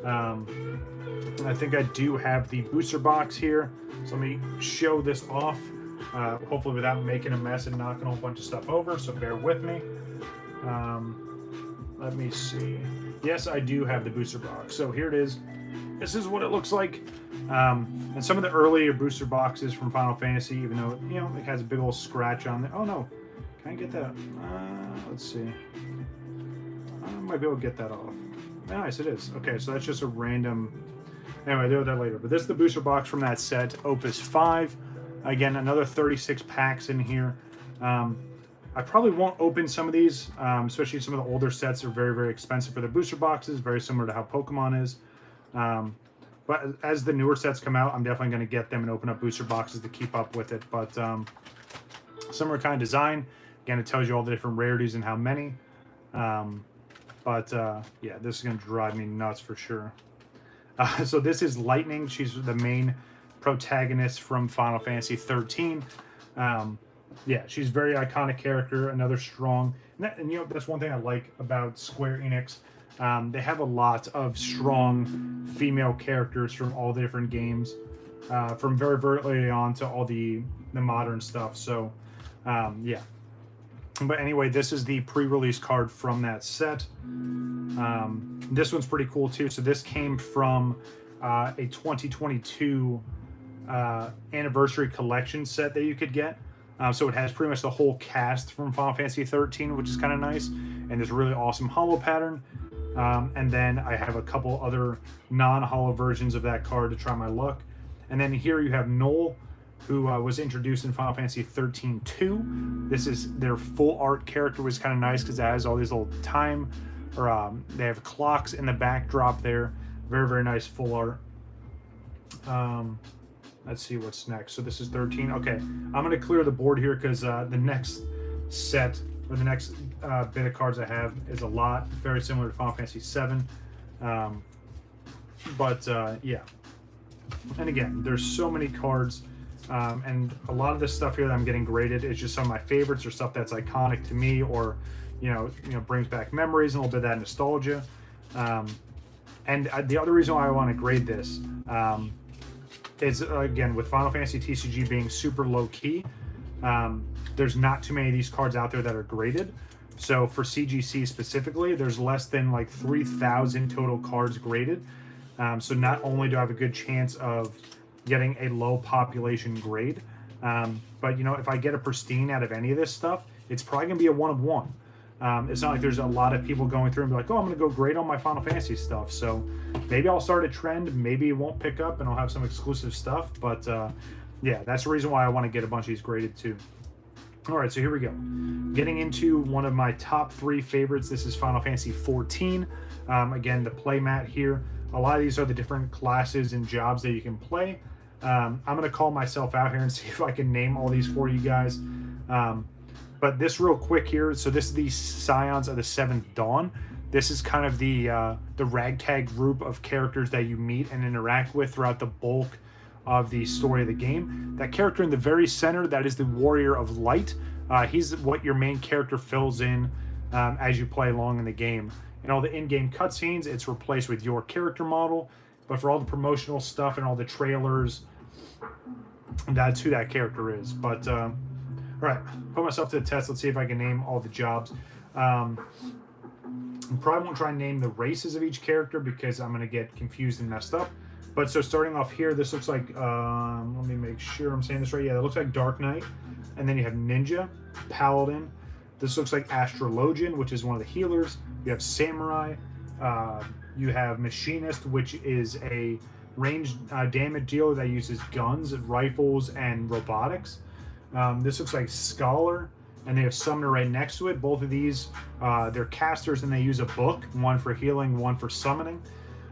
I think I do have the booster box here. So let me show this off, hopefully without making a mess and knocking a whole bunch of stuff over, so bear with me. Let me see. Yes, I do have the booster box. So here it is. This is what it looks like. And some of the earlier booster boxes from Final Fantasy, even though it has a big old scratch on there. Oh no, can I get that? Let's see. I might be able to get that off. Nice, it is. Okay, so that's just a random. Anyway, I'll deal with that later. But this is the booster box from that set, Opus 5. Again, another 36 packs in here. I probably won't open some of these, especially some of the older sets are very, very expensive for the booster boxes, very similar to how Pokemon is. But as the newer sets come out, I'm definitely going to get them and open up booster boxes to keep up with it. But Similar kind of design. Again, it tells you all the different rarities and how many. Yeah, this is going to drive me nuts for sure. So this is Lightning. She's the main protagonist from Final Fantasy 13. Yeah, she's a very iconic character, another strong... And you know, that's one thing I like about Square Enix. They have a lot of strong female characters from all the different games, from very early on to all the modern stuff. So, yeah. But anyway, this is the pre-release card from that set. This one's pretty cool too. So this came from a 2022 anniversary collection set that you could get. So it has pretty much the whole cast from Final Fantasy 13, which is kind of nice. And this really awesome holo pattern. And then I have a couple other non-holo versions of that card to try my luck. And then here you have Noel, who was introduced in Final Fantasy 13-2. This is their full art character, which is kind of nice because it has all these little time, or they have clocks in the backdrop there. Very, very nice full art. Let's see what's next. So this is 13. Okay, I'm going to clear the board here because the next set, or the next bit of cards I have is a lot. Very similar to Final Fantasy 7. Yeah. And again, there's so many cards. And a lot of this stuff here that I'm getting graded is just some of my favorites or stuff that's iconic to me, or you know brings back memories and a little bit of that nostalgia. And the other reason why I want to grade this is, again, with Final Fantasy TCG being super low key, there's not too many of these cards out there that are graded. So for CGC specifically, there's less than like 3,000 total cards graded. So not only do I have a good chance of getting a low population grade, but you know, if I get a pristine out of any of this stuff, it's probably gonna be a 1 of 1. It's not like there's a lot of people going through and be like, oh, I'm gonna go grade on my Final Fantasy stuff. So maybe I'll start a trend, maybe it won't pick up and I'll have some exclusive stuff, but yeah, that's the reason why I want to get a bunch of these graded too. All right, so here we go. Getting into one of my top 3 favorites. This is Final Fantasy 14. Again, the playmat here. A lot of these are the different classes and jobs that you can play. I'm going to call myself out here and see if I can name all these for you guys. But this real quick here. So this is the Scions of the Seventh Dawn. This is kind of the ragtag group of characters that you meet and interact with throughout the bulk of the story of the game. That character in the very center, that is the Warrior of Light. He's what your main character fills in as you play along in the game. In all the in-game cutscenes, it's replaced with your character model. But for all the promotional stuff and all the trailers, that's who that character is. But, all right, put myself to the test. Let's see if I can name all the jobs. Probably won't try and name the races of each character because I'm going to get confused and messed up. But so starting off here, this looks like, let me make sure I'm saying this right. Yeah, it looks like Dark Knight. And then you have Ninja, Paladin. This looks like Astrologian, which is one of the healers. You have Samurai. You have Machinist, which is a ranged damage dealer that uses guns, rifles, and robotics. This looks like Scholar, and they have Summoner right next to it. Both of these, they're casters, and they use a book, one for healing, one for summoning.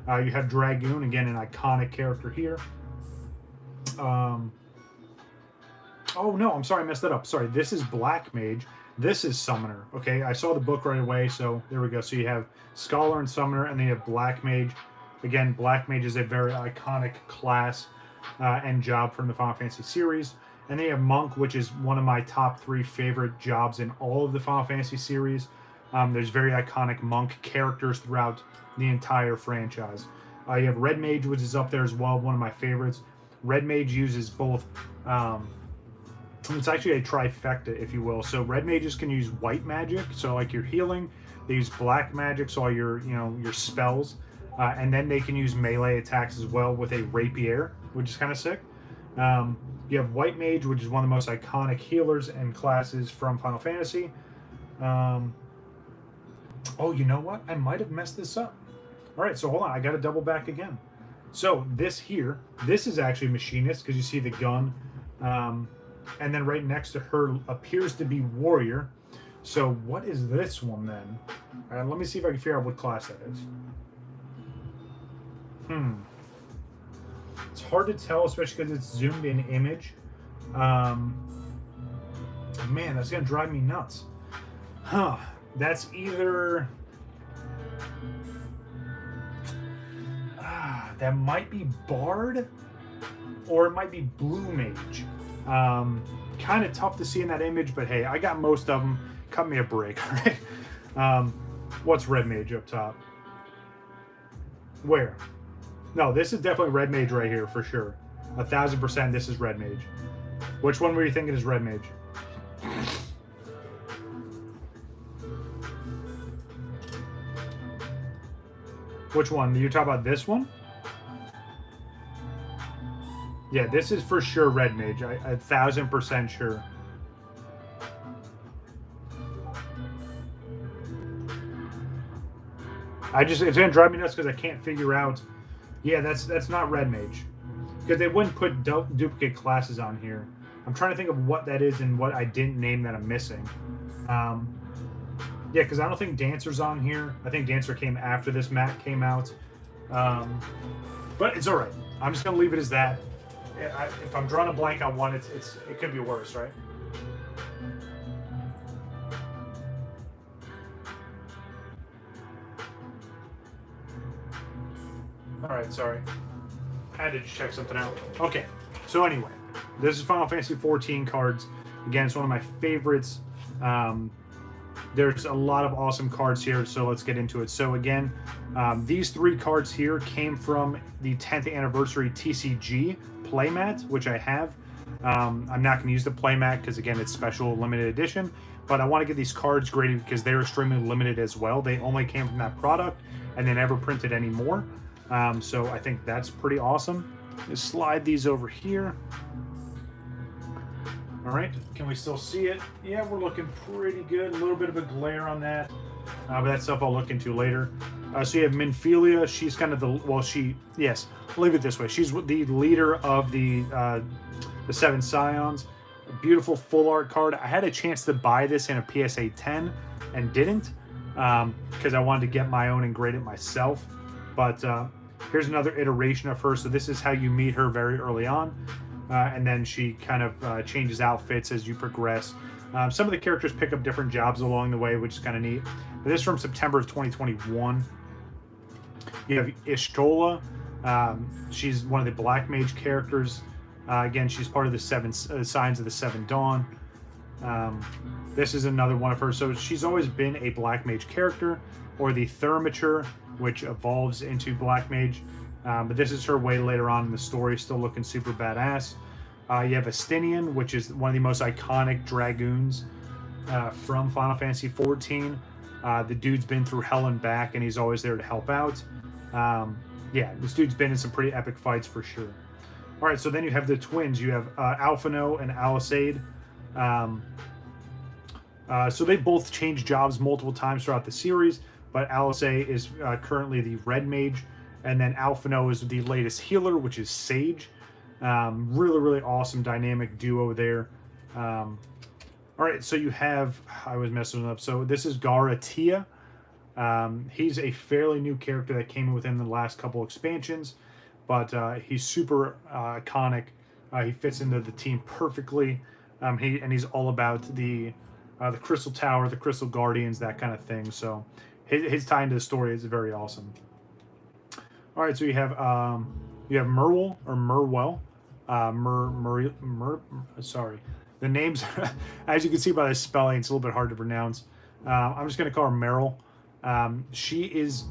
You have Dragoon, again, an iconic character here. Oh, no, I'm sorry, I messed that up. Sorry, this is Black Mage. This is Summoner. Okay, I saw the book right away, so there we go. So you have Scholar and Summoner, and then you have Black Mage. Again, Black Mage is a very iconic class and job from the Final Fantasy series. And then you have Monk, which is one of my top 3 favorite jobs in all of the Final Fantasy series. There's very iconic Monk characters throughout the entire franchise. You have Red Mage, which is up there as well, one of my favorites. Red Mage uses both... it's actually a trifecta, if you will. So red mages can use white magic, so like your healing. They use black magic, so all your your spells, and then they can use melee attacks as well with a rapier, which is kind of sick. You have white mage, which is one of the most iconic healers and classes from Final Fantasy. Oh, you know what? I might have messed this up. All right, so hold on. I got to double back again. So this here, this is actually Machinist because you see the gun. And then right next to her appears to be Warrior. So what is this one then? Let me see if I can figure out what class that is. It's hard to tell, especially because it's zoomed in image. Man, that's gonna drive me nuts. Huh. That's either... that might be Bard, or it might be Blue Mage. Kind of tough to see in that image, but hey, I got most of them. Cut me a break, right? What's Red Mage up top? Where? No, this is definitely Red Mage right here, for sure. 1000% this is Red Mage. Which one were you thinking is Red Mage? Which one? You're talking about this one? Yeah, this is for sure Red Mage. I 1000% sure. It's gonna drive me nuts because I can't figure out. Yeah, that's not Red Mage, because they wouldn't put duplicate classes on here. I'm trying to think of what that is and what I didn't name that I'm missing. Yeah, because I don't think Dancer's on here. I think Dancer came after this mat came out. But it's all right. I'm just gonna leave it as that. If I'm drawing a blank on one, it could be worse, right? All right, sorry. I had to just check something out. Okay, so anyway, this is Final Fantasy 14 cards. Again, it's one of my favorites. There's a lot of awesome cards here, so let's get into it. So again, these 3 cards here came from the 10th anniversary TCG playmat, which I have. I'm not going to use the playmat because, again, it's special limited edition, but I want to get these cards graded because they're extremely limited as well. They only came from that product and they never printed any more. So I think that's pretty awesome. Just slide these over here. All right, can we still see it? Yeah, we're looking pretty good. A little bit of a glare on that, but that stuff I'll look into later. So you have Minfilia. She's kind of yes, leave it this way. She's the leader of the 7 Scions. A beautiful full art card. I had a chance to buy this in a PSA 10 and didn't, because I wanted to get my own and grade it myself. But here's another iteration of her. So this is how you meet her very early on. And then she kind of changes outfits as you progress. Some of the characters pick up different jobs along the way, which is kind of neat. But this is from September of 2021. You have Ishtola. She's one of the Black Mage characters. Again, she's part of the 7 Signs of the 7 Dawn. This is another one of her. So she's always been a Black Mage character, or the Thermature, which evolves into Black Mage. But this is her way later on in the story, still looking super badass. You have Astinian, which is one of the most iconic dragoons from Final Fantasy XIV. The dude's been through hell and back, and he's always there to help out. Yeah, this dude's been in some pretty epic fights for sure. All right, so then you have the twins. You have Alphino and Alisade. So they both changed jobs multiple times throughout the series, but Alisade is currently the Red Mage. And then Alphino is the latest healer, which is Sage. Really, really awesome dynamic duo there. All right, so you have... I was messing up. So this is Garatia. He's a fairly new character that came in within the last couple expansions. But he's super iconic. He fits into the team perfectly. He's all about the Crystal Tower, the Crystal Guardians, that kind of thing. So his tie into the story is very awesome. All right, so you have Merwell or Merwell, sorry, the names. As you can see by the spelling, it's a little bit hard to pronounce. I'm just going to call her Meryl. She is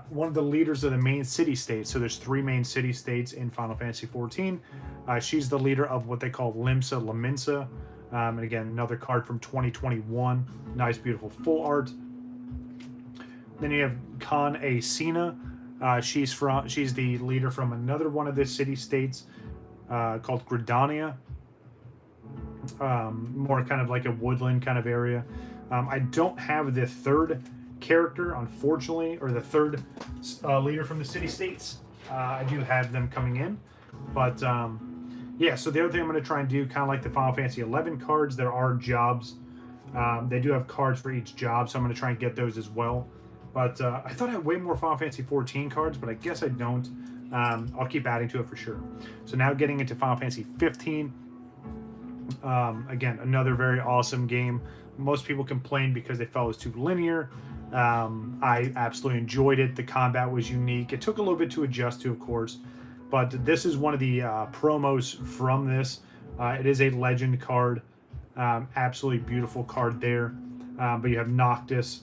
one of the leaders of the main city states. So there's 3 main city states in Final Fantasy XIV. She's the leader of what they call Limsa Laminsa. And again, another card from 2021. Nice, beautiful full art. Then you have Khan A. Sina. She's the leader from another one of the city states called Gridania. More kind of like a woodland kind of area. I don't have the 3rd character, unfortunately, or the 3rd leader from the city states. I do have them coming in, but yeah. So the other thing I'm going to try and do, kind of like the Final Fantasy 11 cards, there are jobs. They do have cards for each job, so I'm going to try and get those as well. But I thought I had way more Final Fantasy 14 cards, but I guess I don't. I'll keep adding to it for sure. So now getting into Final Fantasy 15. Again, another very awesome game. Most people complained because they felt it was too linear. I absolutely enjoyed it. The combat was unique. It took a little bit to adjust to, of course, but this is one of the promos from this. It is a legend card. Absolutely beautiful card there. But you have Noctis.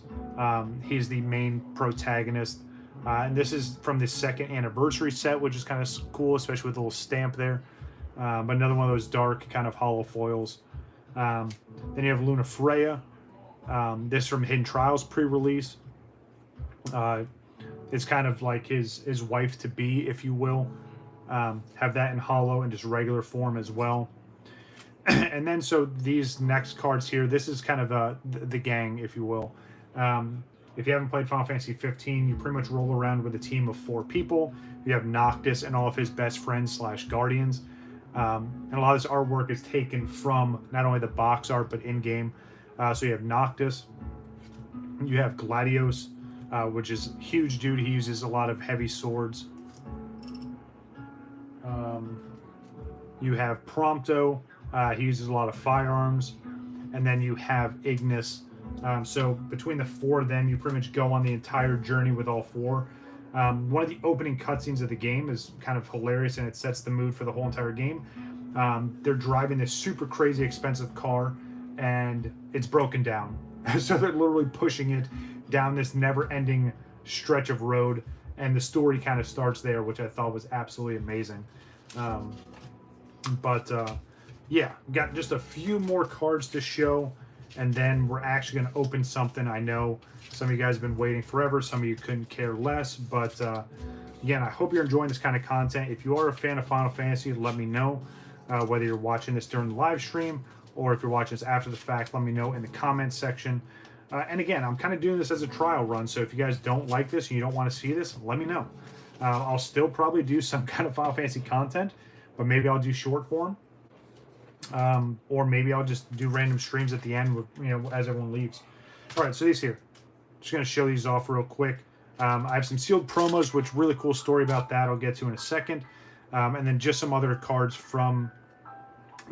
He's the main protagonist. And this is from the second anniversary set, which is kind of cool, especially with a little stamp there. But another one of those dark kind of hollow foils. Then you have Luna Freya. This from Hidden Trials pre-release. It's kind of like his wife to be, if you will. Have that in hollow and just regular form as well. And then so these next cards here, this is kind of the gang, if you will. If you haven't played Final Fantasy 15, you pretty much roll around with a team of 4 people. You have Noctis and all of his best friends / guardians. And a lot of this artwork is taken from not only the box art, but in-game. So you have Noctis. You have Gladios, which is a huge dude. He uses a lot of heavy swords. You have Prompto. He uses a lot of firearms. And then you have Ignis. So between the 4 of them, you pretty much go on the entire journey with all 4. One of the opening cutscenes of the game is kind of hilarious, and it sets the mood for the whole entire game. They're driving this super crazy expensive car, and it's broken down. So they're literally pushing it down this never-ending stretch of road, and the story kind of starts there, which I thought was absolutely amazing. Yeah, got just a few more cards to show, and then we're actually going to open something. I know some of you guys have been waiting forever. Some of you couldn't care less. But again, I hope you're enjoying this kind of content. If you are a fan of Final Fantasy, let me know. Whether you're watching this during the live stream or if you're watching this after the fact, let me know in the comments section. And again, I'm kind of doing this as a trial run. So if you guys don't like this and you don't want to see this, let me know. I'll still probably do some kind of Final Fantasy content, but maybe I'll do short form. Or maybe I'll just do random streams at the end with, as everyone leaves. All right, so these here. Just going to show these off real quick. I have some sealed promos, which really cool story about that I'll get to in a second. And then just some other cards from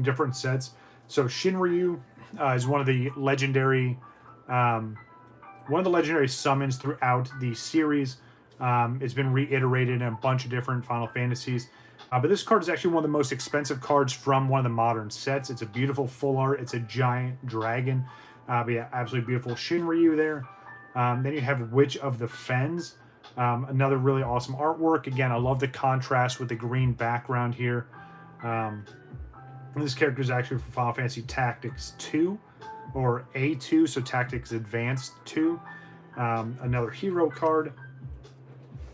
different sets. So Shinryu is one of the legendary summons throughout the series. It's been reiterated in a bunch of different Final Fantasies. But this card is actually one of the most expensive cards from one of the modern sets. It's a beautiful full art. It's a giant dragon. But yeah, absolutely beautiful Shinryu there. Then you have Witch of the Fens. Another really awesome artwork. Again, I love the contrast with the green background here. This character is actually from Final Fantasy Tactics 2 or A2, so Tactics Advanced 2. Another hero card.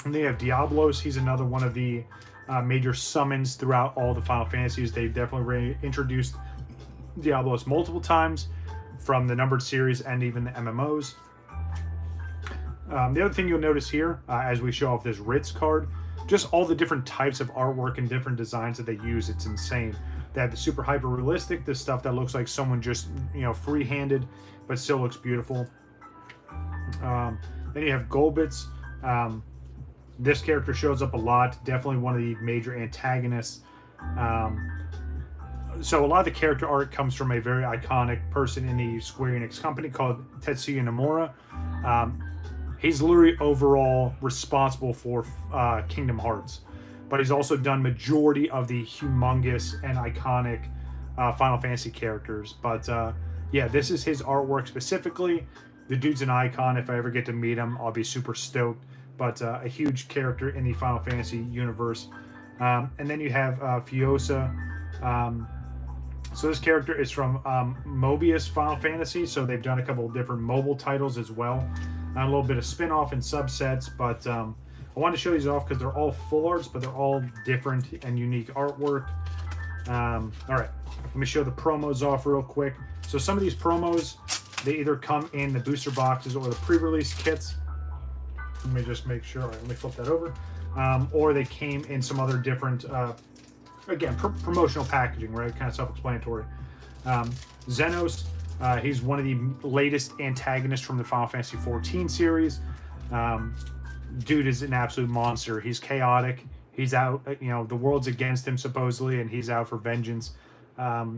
And then you have Diablos. He's another one of the major summons throughout all the Final Fantasies. They've definitely reintroduced Diablos multiple times from the numbered series and even the MMOs. The other thing you'll notice here, as we show off this Ritz card, just all the different types of artwork and different designs that they use. It's insane. They have the super hyper realistic, the stuff that looks like someone just, free-handed, but still looks beautiful. Then you have Golbitz. This character shows up a lot. Definitely one of the major antagonists. So a lot of the character art comes from a very iconic person in the Square Enix company called Tetsuya Nomura. He's literally overall responsible for Kingdom Hearts, but he's also done majority of the humongous and iconic Final Fantasy characters. But yeah, this is his artwork specifically. The dude's an icon. If I ever get to meet him, I'll be super stoked. But a huge character in the Final Fantasy universe. And then you have Fiosa. So this character is from Mobius Final Fantasy. So they've done a couple of different mobile titles as well. A little bit of spin-off and subsets, but I wanted to show these off because they're all full arts, but they're all different and unique artwork. All right, let me show the promos off real quick. So some of these promos, they either come in the booster boxes or the pre-release kits. Let me just make sure. All right, let me flip that over. Or they came in some other different, again, promotional packaging, right? Kind of self-explanatory. Xenos. He's one of the latest antagonists from the Final Fantasy 14 series. Dude is an absolute monster. He's chaotic. He's out, the world's against him supposedly, and he's out for vengeance.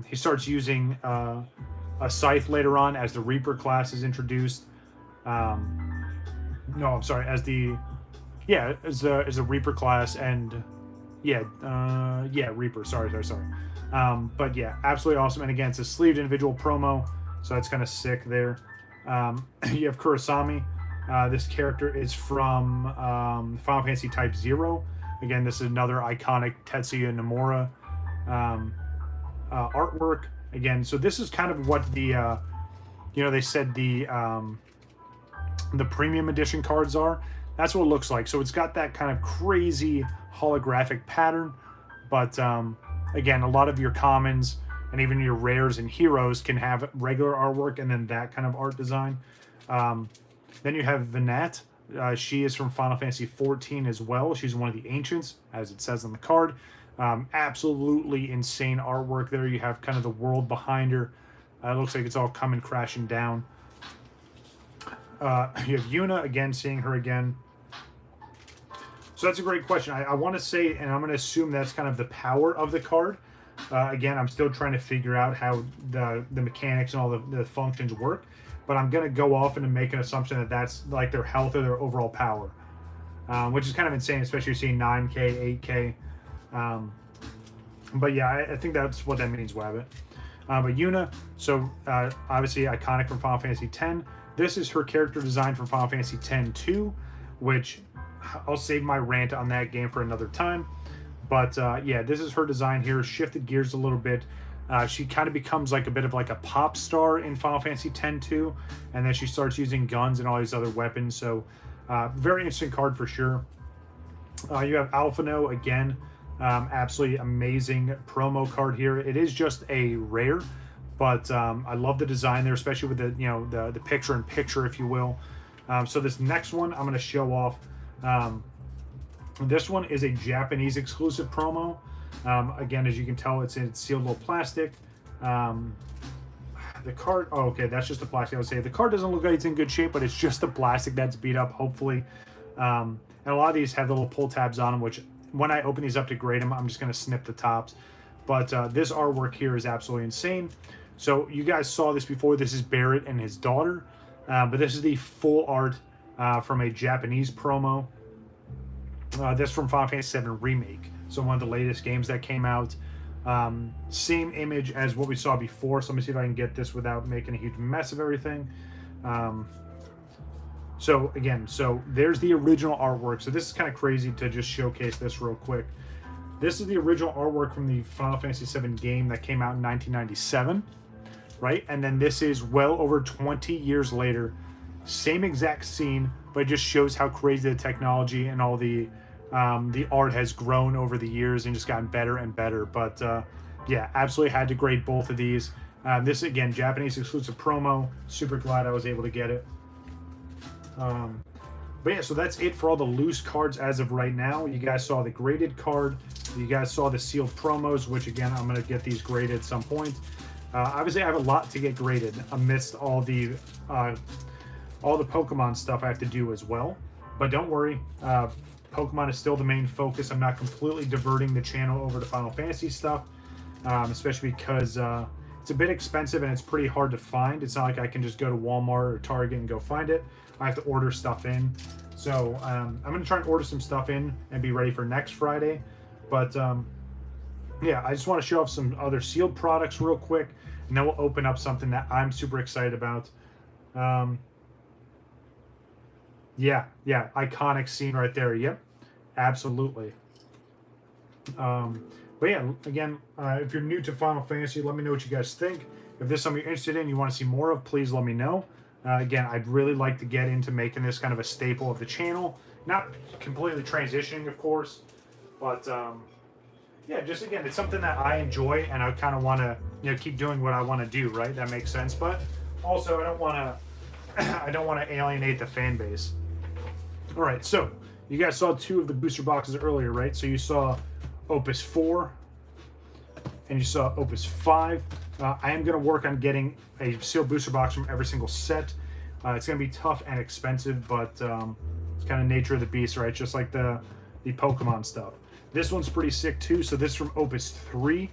He starts using a scythe later on as the Reaper class is introduced. No, I'm sorry, as the as a Reaper class, and Reaper. Sorry. But yeah, absolutely awesome. And again, it's a sleeved individual promo, so that's kind of sick there. You have Kurosami. This character is from Final Fantasy Type 0. Again, this is another iconic Tetsuya Nomura artwork. Again, so this is kind of what the they said the premium edition cards are. That's what it looks like. So it's got that kind of crazy holographic pattern, but again, a lot of your commons and even your rares and heroes can have regular artwork and then that kind of art design. Then you have Venat. She is from Final Fantasy XIV as well. She's one of the ancients, as it says on the card. Absolutely insane artwork there. You have kind of the world behind her. It looks like it's all coming crashing down. You have Yuna, again, seeing her again. So that's a great question. I want to say, and I'm going to assume that's kind of the power of the card. Again, I'm still trying to figure out how the mechanics and all the functions work. But I'm going to go off and make an assumption that that's like their health or their overall power. Which is kind of insane, especially seeing 9K, 8K. But yeah, I think that's what that means, Wabbit. But Yuna, so obviously iconic from Final Fantasy X. This is her character design from Final Fantasy X-2, which I'll save my rant on that game for another time. But yeah, this is her design here. Shifted gears a little bit. She kind of becomes like a bit of like a pop star in Final Fantasy X-2, and then she starts using guns and all these other weapons. So very interesting card for sure. You have Alphino again. Absolutely amazing promo card here. It is just a rare, but I love the design there, especially with the the picture-in-picture, if you will. So this next one I'm going to show off. This one is a Japanese exclusive promo. Again, as you can tell, it's in sealed little plastic. The card, oh, okay, that's just the plastic. I would say the card doesn't look like it's in good shape, but it's just the plastic that's beat up, hopefully. And a lot of these have the little pull tabs on them, which when I open these up to grade them, I'm just going to snip the tops. But this artwork here is absolutely insane. So you guys saw this before. This is Barrett and his daughter. But this is the full art from a Japanese promo. This from Final Fantasy VII Remake. So one of the latest games that came out. Same image as what we saw before. So let me see if I can get this without making a huge mess of everything. So again, so there's the original artwork. So this is kind of crazy to just showcase this real quick. This is the original artwork from the Final Fantasy VII game that came out in 1997, right? And then this is well over 20 years later. Same exact scene, but it just shows how crazy the technology and all the art has grown over the years and just gotten better and better. But yeah, absolutely had to grade both of these. This, again, Japanese exclusive promo. Super glad I was able to get it. But yeah, so that's it for all the loose cards as of right now. You guys saw the graded card. You guys saw the sealed promos, which again, I'm going to get these graded at some point. Obviously, I have a lot to get graded amidst all the Pokemon stuff I have to do as well. But don't worry, Pokemon is still the main focus. I'm not completely diverting the channel over to Final Fantasy stuff, especially because it's a bit expensive and it's pretty hard to find. It's not like I can just go to Walmart or Target and go find it. I have to order stuff in. So I'm going to try and order some stuff in and be ready for next Friday. But yeah, I just want to show off some other sealed products real quick, and then we'll open up something that I'm super excited about. Yeah, iconic scene right there. Yep, absolutely. But yeah, again, if you're new to Final Fantasy, let me know what you guys think. If this is something you're interested in, you want to see more of, please let me know. Again, I'd really like to get into making this kind of a staple of the channel. Not completely transitioning, of course, but yeah, just again, it's something that I enjoy, and I kind of want to, keep doing what I want to do. Right? That makes sense. But also, I don't want to alienate the fan base. All right, so you guys saw 2 of the booster boxes earlier, right? So you saw Opus 4 and you saw Opus 5. I am going to work on getting a sealed booster box from every single set. It's going to be tough and expensive, but it's kind of nature of the beast, right? Just like the Pokemon stuff. This one's pretty sick too. So this is from Opus 3.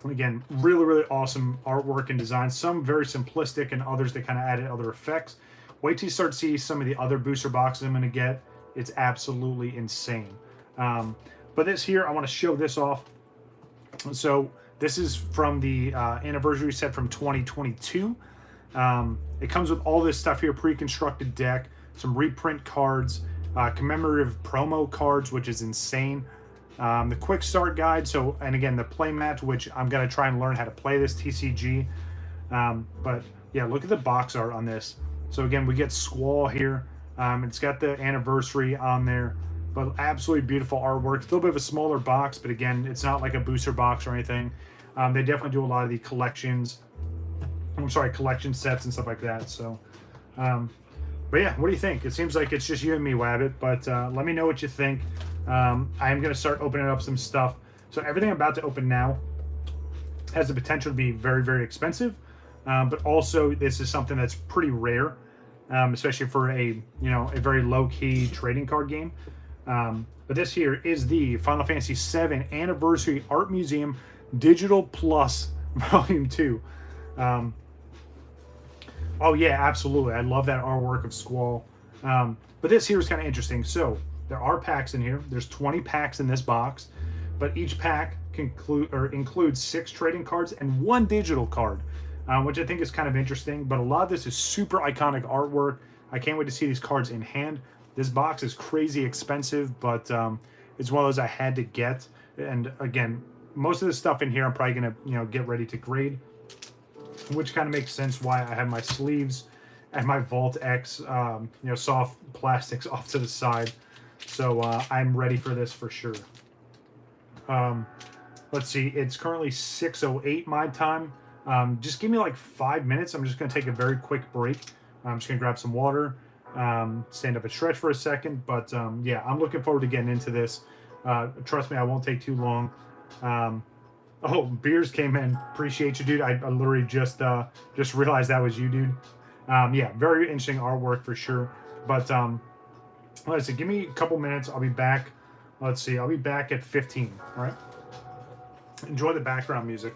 Again, really, really awesome artwork and design. Some very simplistic and others that kind of added other effects. Wait till you start to see some of the other booster boxes I'm going to get. It's absolutely insane. But this here, I want to show this off. So this is from the anniversary set from 2022. It comes with all this stuff here, pre-constructed deck, some reprint cards, commemorative promo cards, which is insane. The quick start guide, so, and again, the play mat, which I'm going to try and learn how to play this TCG. But yeah, look at the box art on this. So again, we get Squall here. It's got the anniversary on there, but absolutely beautiful artwork. A little bit of a smaller box, but again, it's not like a booster box or anything. They definitely do a lot of the collections. I'm sorry, collection sets and stuff like that. So, but yeah, what do you think? It seems like it's just you and me, Wabbit, but let me know what you think. I am going to start opening up some stuff. So everything I'm about to open now has the potential to be very, very expensive. But also this is something that's pretty rare, especially for a very low-key trading card game. But this here is the Final Fantasy VII Anniversary Art Museum Digital Plus Volume 2. Oh yeah, absolutely. I love that artwork of Squall. But this here is kind of interesting. So there are packs in here. There's 20 packs in this box, but each pack includes 6 trading cards and 1 digital card, which I think is kind of interesting. But a lot of this is super iconic artwork. I can't wait to see these cards in hand. This box is crazy expensive, but it's one of those I had to get. And again, most of the stuff in here I'm probably gonna get ready to grade, which kind of makes sense why I have my sleeves and my Vault X soft plastics off to the side. So I'm ready for this for sure. Let's see, it's currently 6:08 my time. Just give me like 5 minutes. I'm just going to take a very quick break. I'm just going to grab some water, stand up and stretch for a second. But yeah, I'm looking forward to getting into this. Trust me, I won't take too long. Oh, Beers came in. Appreciate you, dude. I literally just realized that was you, dude. Yeah, very interesting artwork for sure. But let's see, give me a couple minutes. I'll be back. Let's see, I'll be back at 15. All right. Enjoy the background music.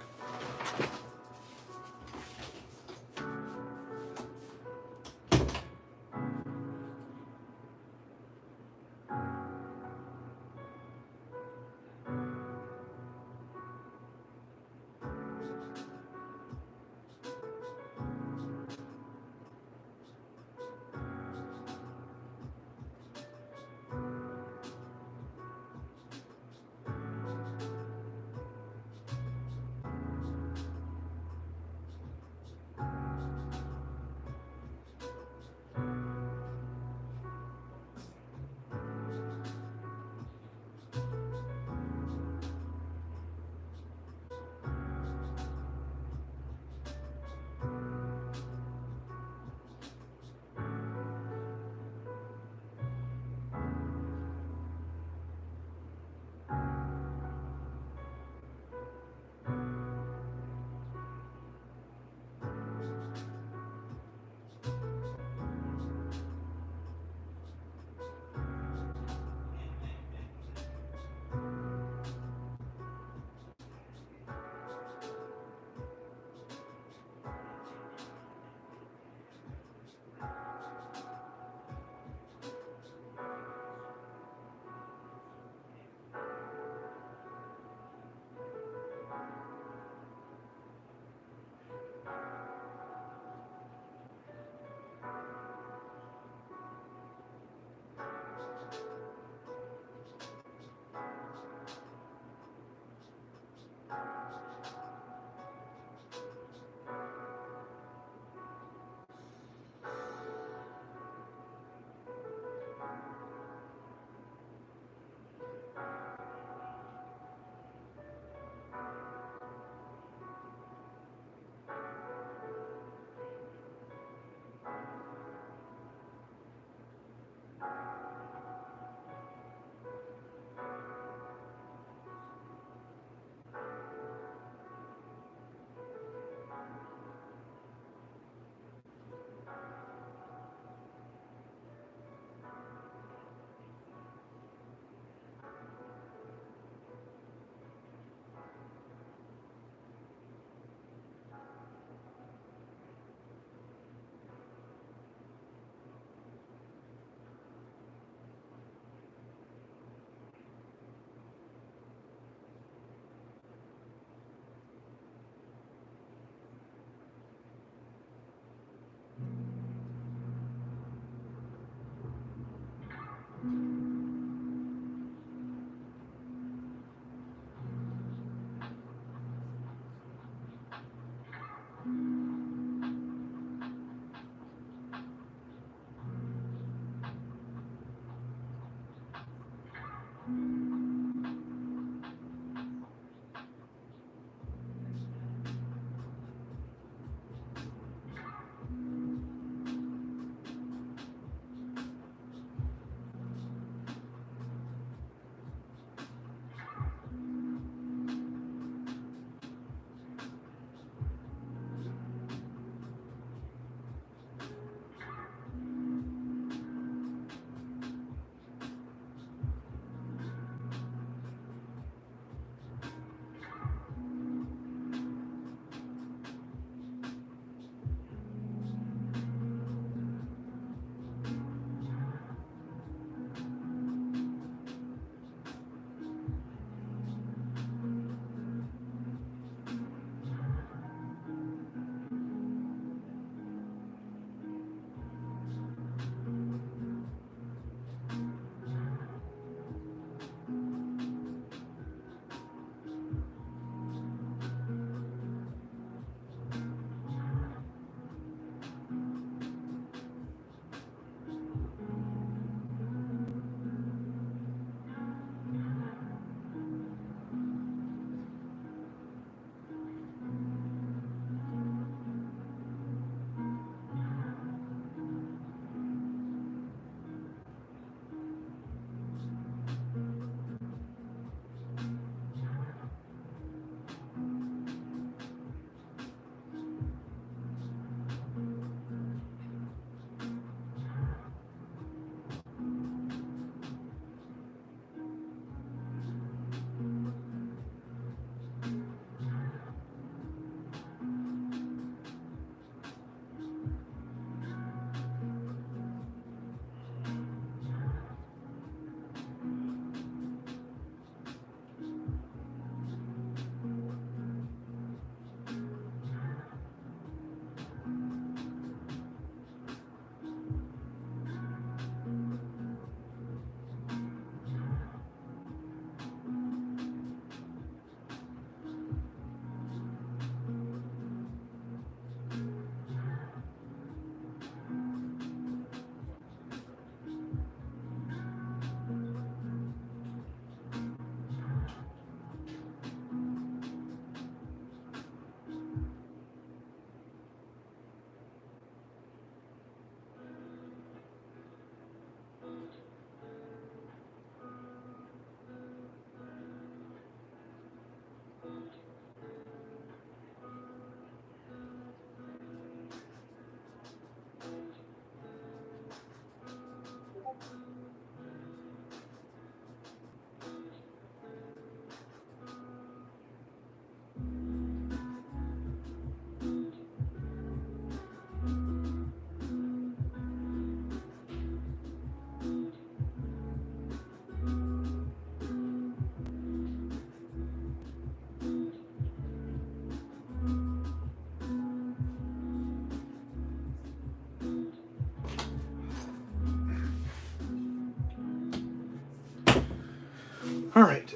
All right.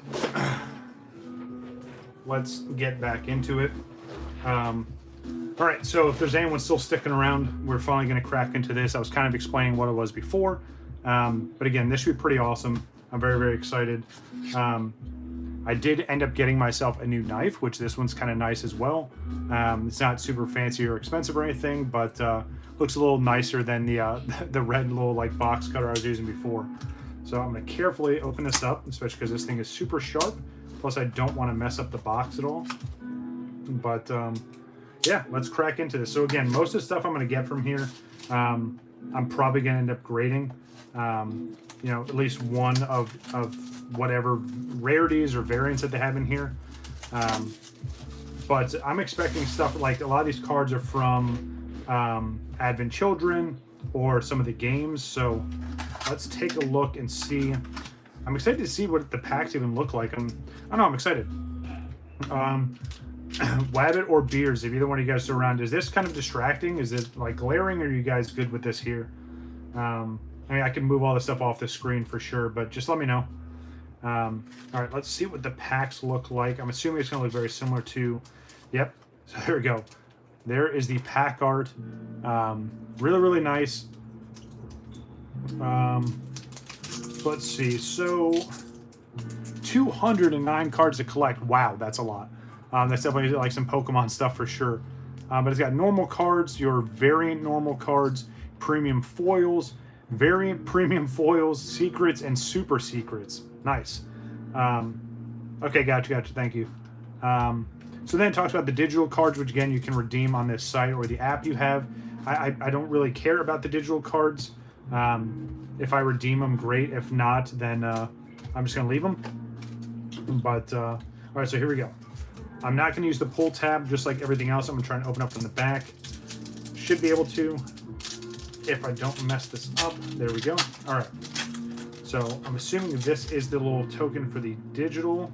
Let's get back into it. All right, so if there's anyone still sticking around, we're finally going to crack into this. I was kind of explaining what it was before, but again, this should be pretty awesome. I'm very, very excited. I did end up getting myself a new knife, which this one's kind of nice as well. It's not super fancy or expensive or anything, but looks a little nicer than the the red little like box cutter I was using before. So I'm going to carefully open this up, especially because this thing is super sharp. Plus, I don't want to mess up the box at all. But yeah, let's crack into this. So again, most of the stuff I'm going to get from here, I'm probably going to end up grading. You know, at least one of whatever rarities or variants that they have in here. But I'm expecting stuff like a lot of these cards are from Advent Children or some of the games. So let's take a look and see. I'm excited to see what the packs even look like. I don't know, I'm excited. Wabbit or Beers, if either one of you guys are around, is this kind of distracting? Is it like glaring, or are you guys good with this here? I mean, I can move all this stuff off the screen for sure, but just let me know. All right, let's see what the packs look like. I'm assuming it's going to look very similar to... Yep, so there we go. There is the pack art. Really, really nice. Let's see. So, 209 cards to collect. Wow, that's a lot. That's definitely like some Pokemon stuff for sure. But it's got normal cards, your variant normal cards, premium foils, variant premium foils, secrets, and super secrets. Nice. Okay, gotcha. Thank you. So then it talks about the digital cards, which again you can redeem on this site or the app you have. I don't really care about the digital cards. If I redeem them, great. If not, then I'm just gonna leave them. But all right, so here we go. I'm not gonna use the pull tab just like everything else. I'm gonna try and open up from the back. Should be able to, if I don't mess this up. There we go. All right. So I'm assuming this is the little token for the digital.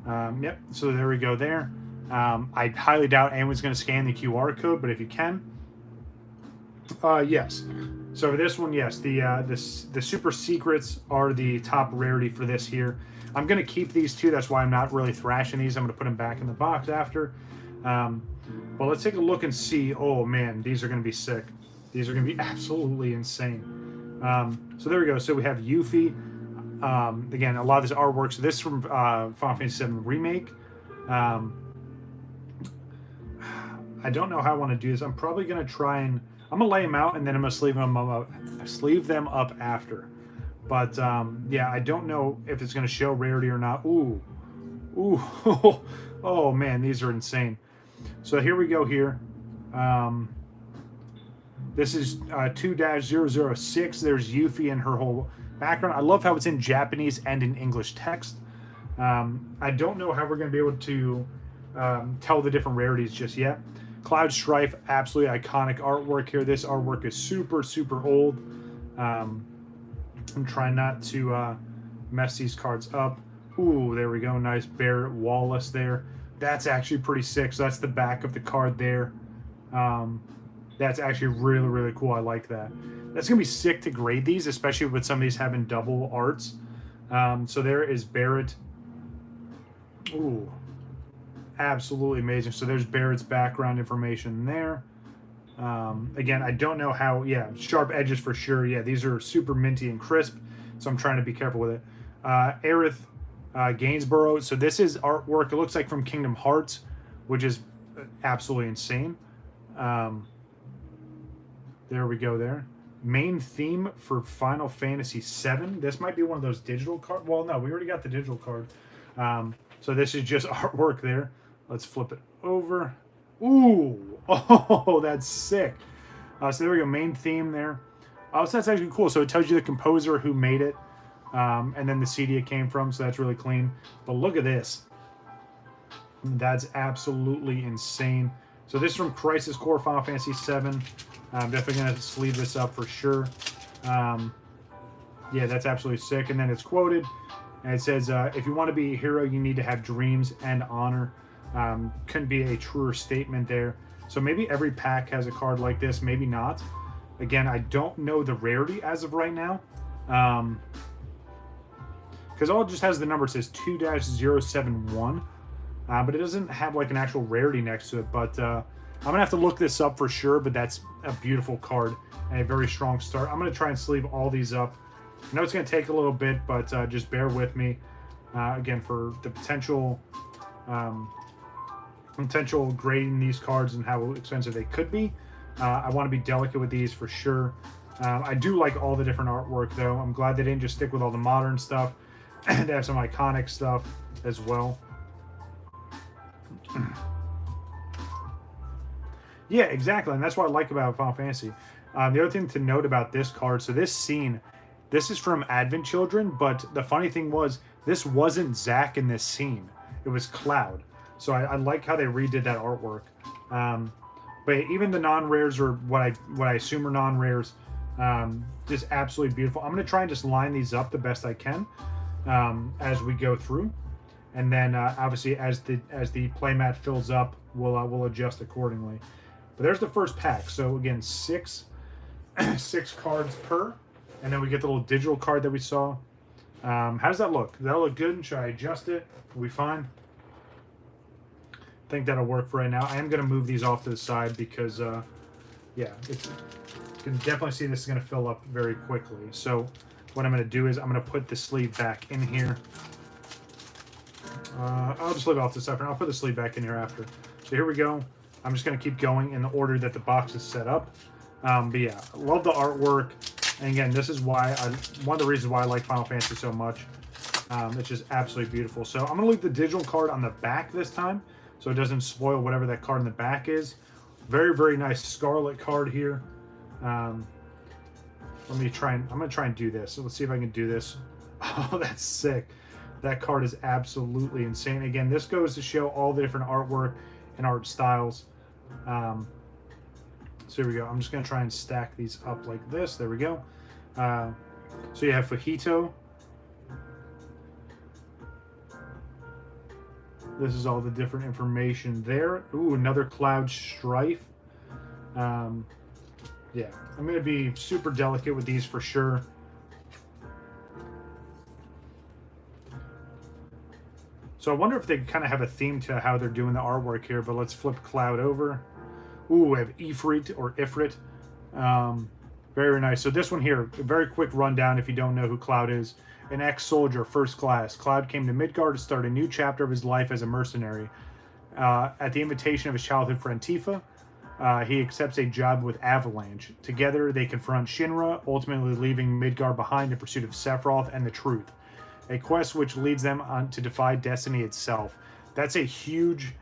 Yep, so there we go there. I highly doubt anyone's going to scan the QR code, but if you can. Yes. So for this one, yes, the super secrets are the top rarity for this here. I'm going to keep these two. That's why I'm not really thrashing these. I'm going to put them back in the box after. But let's take a look and see. Oh, man, these are going to be sick. These are going to be absolutely insane. So there we go. So we have Yuffie. Again, a lot of this artwork. So this is from Final Fantasy VII Remake. I don't know how I want to do this. I'm probably going to try and... I'm going to lay them out, and then I'm going to sleeve them up after. But, yeah, I don't know if it's going to show rarity or not. Ooh. Oh, man, these are insane. So here we go here. This is 2-006. There's Yuffie and her whole background. I love how it's in Japanese and in English text. I don't know how we're going to be able to tell the different rarities just yet. Cloud Strife, absolutely iconic artwork here. This artwork is super, super old. I'm trying not to mess these cards up. Ooh, there we go. Nice Barrett Wallace there. That's actually pretty sick. So that's the back of the card there. That's actually really, really cool. I like that. That's going to be sick to grade these, especially with some of these having double arts. So there is Barrett. Ooh, absolutely amazing. So there's Barrett's background information there. Again, I don't know how, yeah, sharp edges for sure. Yeah, these are super minty and crisp, so I'm trying to be careful with it. Aerith Gainsborough. So this is artwork, it looks like from Kingdom Hearts, which is absolutely insane. There we go there. Main theme for Final Fantasy VII. This might be one of those digital cards. Well, no, we already got the digital card. So this is just artwork there. Let's flip it over. Ooh, oh, that's sick. So there we go, main theme there. So that's actually cool. So it tells you the composer who made it, and then the CD it came from. So that's really clean. But look at this. That's absolutely insane. So this is from Crisis Core Final Fantasy VII. I'm definitely going to sleeve this up for sure. Yeah, that's absolutely sick. And then it's quoted, and it says, if you want to be a hero, you need to have dreams and honor. Couldn't be a truer statement there. So maybe every pack has a card like this, maybe not. Again, I don't know the rarity as of right now. Because because all it just has the number. It says 2-071, but it doesn't have like an actual rarity next to it. But I'm gonna have to look this up for sure. But that's a beautiful card and a very strong start. I'm gonna try and sleeve all these up. I know it's gonna take a little bit, but just bear with me. Again, for the potential grading these cards and how expensive they could be. I want to be delicate with these for sure. I do like all the different artwork, though. I'm glad they didn't just stick with all the modern stuff. And they have some iconic stuff as well. Yeah, exactly. And that's what I like about Final Fantasy. The other thing to note about this card, so this scene, this is from Advent Children, but the funny thing was, this wasn't Zack in this scene. It was Cloud. So I like how they redid that artwork. But even the non-rares, or what I assume are non-rares, just absolutely beautiful. I'm going to try and just line these up the best I can as we go through. And then obviously as the playmat fills up, we'll adjust accordingly. But there's the first pack. So again, six cards per. And then we get the little digital card that we saw. How does that look? Does that look good? Should I adjust it? Are we fine? I think that'll work for right now. I am going to move these off to the side because, yeah, you can definitely see this is going to fill up very quickly. So what I'm going to do is I'm going to put the sleeve back in here. I'll just leave it off to the side. I'll put the sleeve back in here after. So here we go. I'm just going to keep going in the order that the box is set up. But yeah, I love the artwork. And again, this is why one of the reasons why I like Final Fantasy so much. It's just absolutely beautiful. So I'm going to leave the digital card on the back this time, so it doesn't spoil whatever that card in the back is. Very, very nice Scarlet card here. I'm going to try and do this. So let's see if I can do this. Oh, that's sick. That card is absolutely insane. Again, this goes to show all the different artwork and art styles. So here we go. I'm just going to try and stack these up like this. There we go. So you have Fajito. This is all the different information there. Ooh, another Cloud Strife. Yeah, I'm going to be super delicate with these for sure. So I wonder if they kind of have a theme to how they're doing the artwork here, but let's flip Cloud over. Ooh, we have Ifrit or Ifrit. Very nice. So this one here, a very quick rundown if you don't know who Cloud is. An ex-soldier, first class. Cloud came to Midgard to start a new chapter of his life as a mercenary. At the invitation of his childhood friend Tifa, he accepts a job with Avalanche. Together, they confront Shinra, ultimately leaving Midgard behind in pursuit of Sephiroth and the truth. A quest which leads them on to defy destiny itself. That's a huge,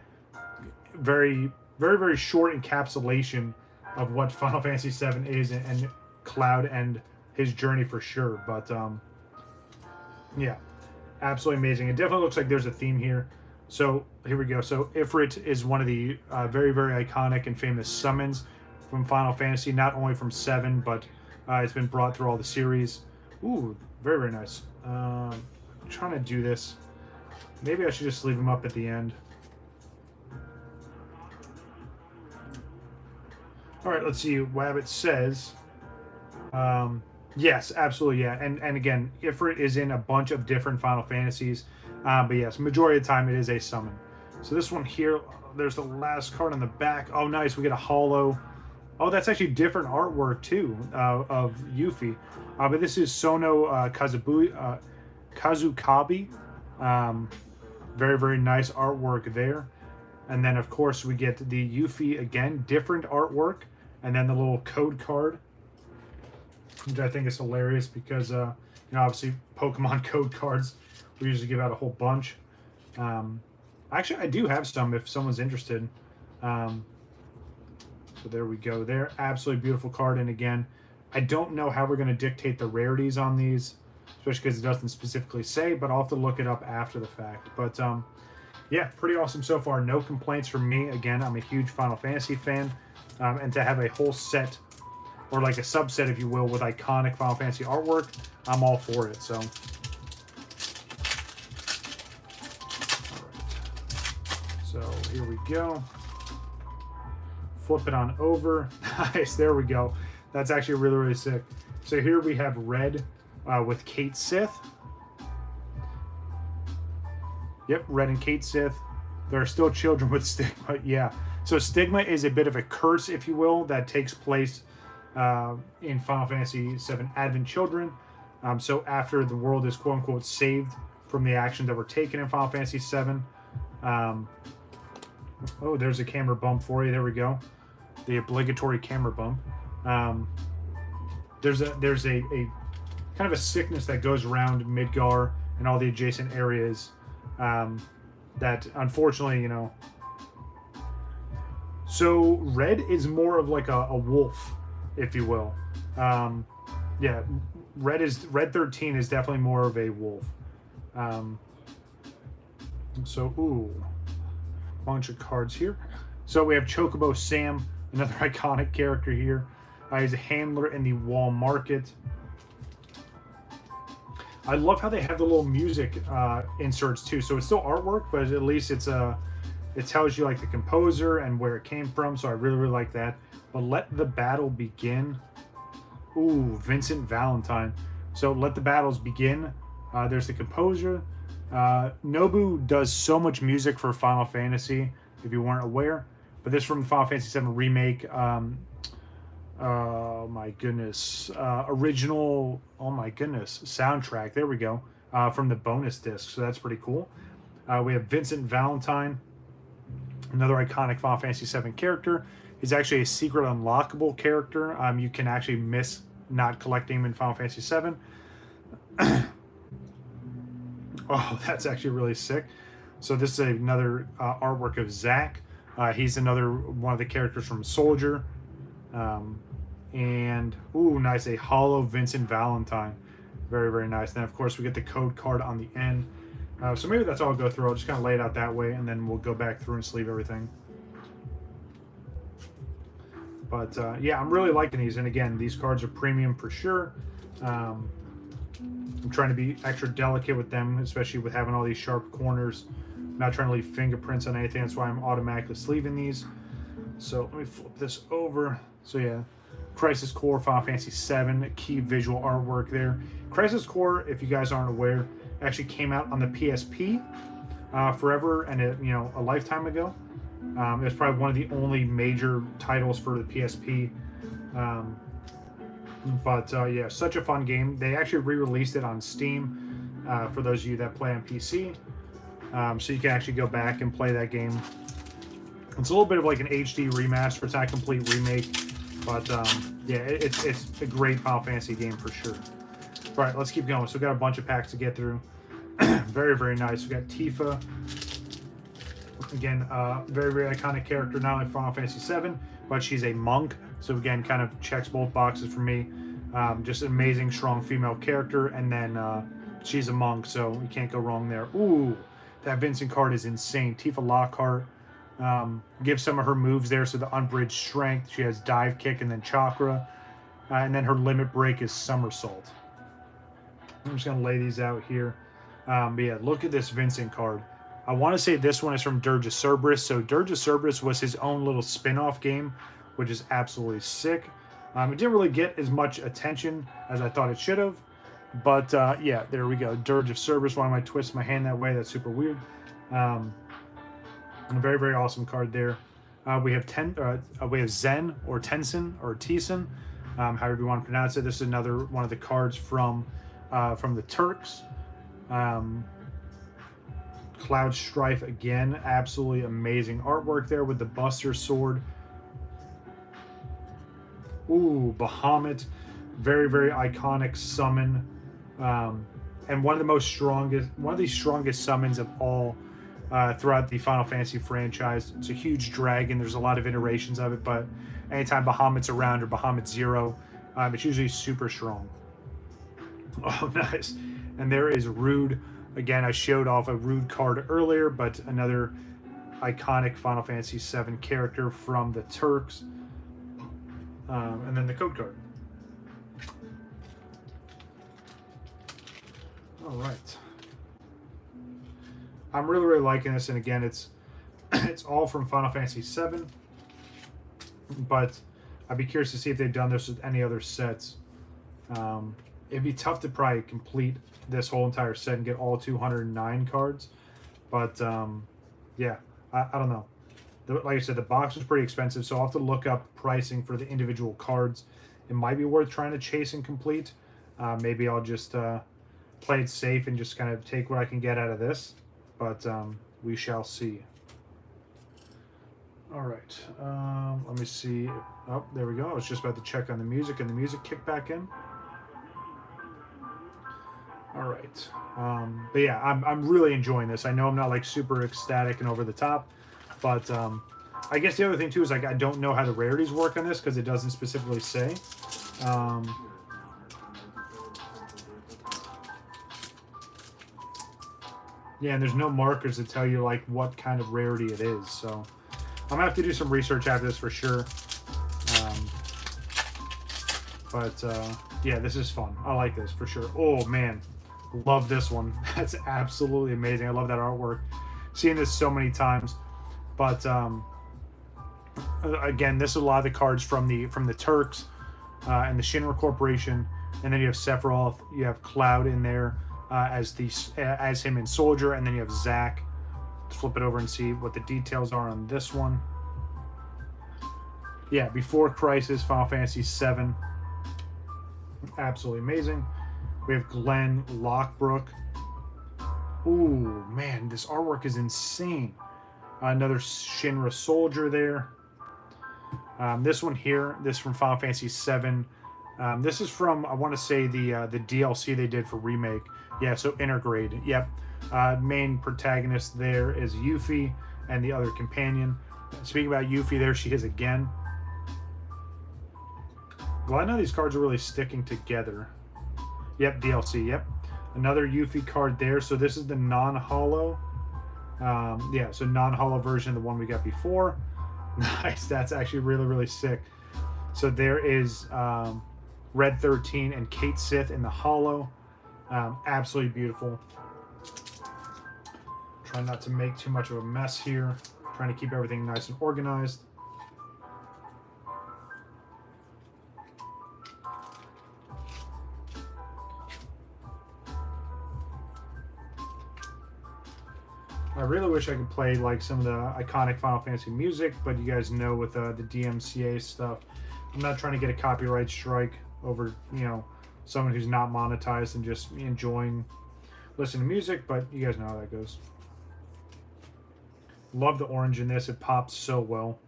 very, very, very short encapsulation of what Final Fantasy VII is and Cloud and his journey for sure. But yeah, absolutely amazing. It definitely looks like there's a theme here. So here we go. So Ifrit is one of the very, very iconic and famous summons from Final Fantasy, not only from 7, but it's been brought through all the series. Ooh, very, very nice. I'm trying to do this. Maybe I should just leave them up at the end. All right, let's see. Wabbit says, yes, absolutely, yeah. And again, Ifrit is in a bunch of different Final Fantasies. But yes, majority of the time it is a summon. So this one here, there's the last card on the back. Oh, nice. We get a holo. Oh, that's actually different artwork, too, of Yuffie. But this is Sono Kazukabe. Very, very nice artwork there. And then, of course, we get the Yuffie again, different artwork. And then the little code card, which I think is hilarious because, you know, obviously Pokemon code cards, we usually give out a whole bunch. Actually, I do have some if someone's interested. So there we go there. Absolutely beautiful card. And again, I don't know how we're going to dictate the rarities on these, especially because it doesn't specifically say, but I'll have to look it up after the fact. But yeah, pretty awesome so far. No complaints from me. Again, I'm a huge Final Fantasy fan. And to have a whole set, or like a subset, if you will, with iconic Final Fantasy artwork, I'm all for it. So, all right. So here we go. Flip it on over. Nice, there we go. That's actually really, really sick. So here we have Red with Kate Sith. Yep, Red and Kate Sith. There are still children with stigma. Yeah. So stigma is a bit of a curse, if you will, that takes place in Final Fantasy VII Advent Children. So after the world is quote unquote saved from the actions that were taken in Final Fantasy VII. Oh, there's a camera bump for you. There we go. The obligatory camera bump. There's a kind of a sickness that goes around Midgar and all the adjacent areas that unfortunately, you know. So Red is more of like a wolf, if you will. Yeah, Red 13 is definitely more of a wolf. So ooh, bunch of cards here. So we have Chocobo Sam, another iconic character here. He's a handler in the Wall Market. I love how they have the little music inserts too. So it's still artwork, but at least it tells you like the composer and where it came from. So I really, really like that. But Let the Battle Begin. Ooh, Vincent Valentine. So Let the Battles Begin. There's the composer. Nobu does so much music for Final Fantasy, if you weren't aware. But this is from the Final Fantasy VII Remake. Oh my goodness. Original, oh my goodness, soundtrack. There we go. From the bonus disc. So that's pretty cool. We have Vincent Valentine, another iconic Final Fantasy VII character. He's actually a secret unlockable character. You can actually miss not collecting him in Final Fantasy VII. Oh, that's actually really sick. So this is another artwork of Zack. He's another one of the characters from Soldier. And, ooh, nice, a hollow Vincent Valentine. Very, very nice. Then, of course, we get the code card on the end. So maybe that's all I'll go through. I'll just kind of lay it out that way, and then we'll go back through and sleeve everything. But, yeah, I'm really liking these. And, again, these cards are premium for sure. I'm trying to be extra delicate with them, especially with having all these sharp corners. I'm not trying to leave fingerprints on anything. That's why I'm automatically sleeving these. So let me flip this over. So yeah, Crisis Core, Final Fantasy VII, key visual artwork there. Crisis Core, if you guys aren't aware, actually came out on the PSP forever and a lifetime ago. It was probably one of the only major titles for the PSP. But yeah, such a fun game. They actually re-released it on Steam for those of you that play on PC. So you can actually go back and play that game. It's a little bit of like an HD remaster. It's not a complete remake, but yeah, it's a great Final Fantasy game for sure. All right, let's keep going. So we got a bunch of packs to get through. Very, very nice. We got Tifa. Again, very, very iconic character, not only Final Fantasy VII, but she's a monk. So again, kind of checks both boxes for me. Just an amazing, strong female character, and then she's a monk, so you can't go wrong there. Ooh, that Vincent card is insane. Tifa Lockhart. Gives some of her moves there. So the unbridged strength, she has dive kick and then chakra, and then her limit break is somersault. I'm just gonna lay these out here. But yeah, look at this Vincent card. I want to say this one is from Dirge of Cerberus. So Dirge of Cerberus was his own little spin-off game, which is absolutely sick. It didn't really get as much attention as I thought it should have, but yeah, there we go. Dirge of Cerberus. Why am I twisting my hand that way? That's super weird. A very, very awesome card there. We have Zen or Tensen or Tisen, however you want to pronounce it. This is another one of the cards from the Turks. Cloud Strife again, absolutely amazing artwork there with the Buster Sword. Ooh, Bahamut, very, very iconic summon, and one of the strongest summons of all. Throughout the Final Fantasy franchise. It's a huge dragon. There's a lot of iterations of it, but anytime Bahamut's around or Bahamut Zero, it's usually super strong. Oh, nice. And there is Rude. Again, I showed off a Rude card earlier, but another iconic Final Fantasy VII character from the Turks. And then the code card. All right. I'm really, really liking this, and again, it's all from Final Fantasy VII, but I'd be curious to see if they've done this with any other sets. It'd be tough to probably complete this whole entire set and get all 209 cards, But yeah, I don't know. Like I said, the box was pretty expensive, so I'll have to look up pricing for the individual cards. It might be worth trying to chase and complete. Maybe I'll just play it safe and just kind of take what I can get out of this. But we shall see. All right, let me see. Oh, there we go. I was just about to check on the music, and the music kicked back in. All right, but yeah, I'm really enjoying this. I know I'm not like super ecstatic and over the top, but I guess the other thing too is like I don't know how the rarities work on this because it doesn't specifically say. Yeah, and there's no markers to tell you like what kind of rarity it is. So I'm gonna have to do some research after this for sure. But yeah, this is fun. I like this for sure. Oh man, love this one. That's absolutely amazing. I love that artwork. Seeing this so many times. But again, this is a lot of the cards from the Turks and the Shinra Corporation, and then you have Sephiroth, you have Cloud in there as him in Soldier, and then you have Zack. Let's flip it over and see what the details are on this one. Yeah, Before Crisis, Final Fantasy VII. Absolutely amazing. We have Glenn Lockbrook. Ooh, man, this artwork is insane. Another Shinra Soldier there. This one here, this from Final Fantasy VII. This is from, I want to say, the DLC they did for Remake. Yeah, so Intergrade. Yep. Main protagonist there is Yuffie and the other companion. Speaking about Yuffie, there she is again. Glad none of these cards are really sticking together. Yep, DLC, yep. Another Yuffie card there. So this is the non-holo. Yeah, so non-holo version of the one we got before. Nice, that's actually really, really sick. So there is Red 13 and Kate Sith in the holo. Absolutely beautiful. Trying not to make too much of a mess here. Trying to keep everything nice and organized. I really wish I could play like some of the iconic Final Fantasy music, but you guys know with the DMCA stuff, I'm not trying to get a copyright strike over, you know, someone who's not monetized and just enjoying listening to music, but you guys know how that goes. Love the orange in this. It pops so well.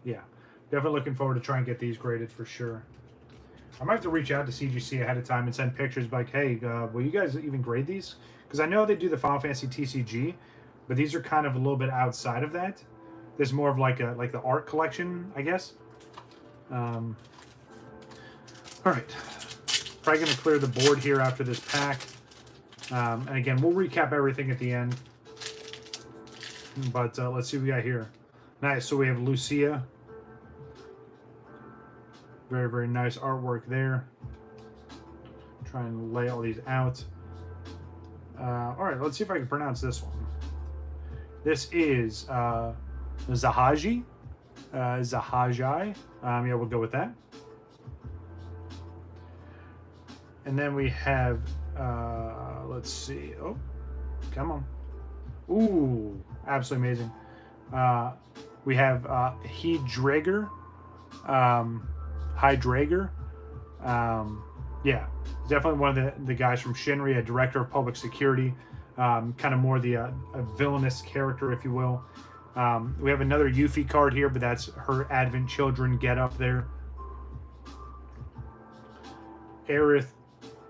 Yeah, definitely looking forward to trying to get these graded for sure. I might have to reach out to CGC ahead of time and send pictures like, hey, will you guys even grade these? Because I know they do the Final Fantasy TCG, but these are kind of a little bit outside of that. This is more of like the art collection, I guess. All right, probably going to clear the board here after this pack. And again, we'll recap everything at the end. But let's see what we got here. Nice, so we have Lucia. Very, very nice artwork there. Try and lay all these out. All right, let's see if I can pronounce this one. This is Zahaji. Zahajai. Yeah, we'll go with that. And then we have, let's see. Oh, come on. Ooh, absolutely amazing. We have Hydrager. Hydrager. Yeah, definitely one of the guys from Shinra, a director of public security. Kind of more the a villainous character, if you will. We have another Yuffie card here, but that's her Advent Children get up there. Aerith.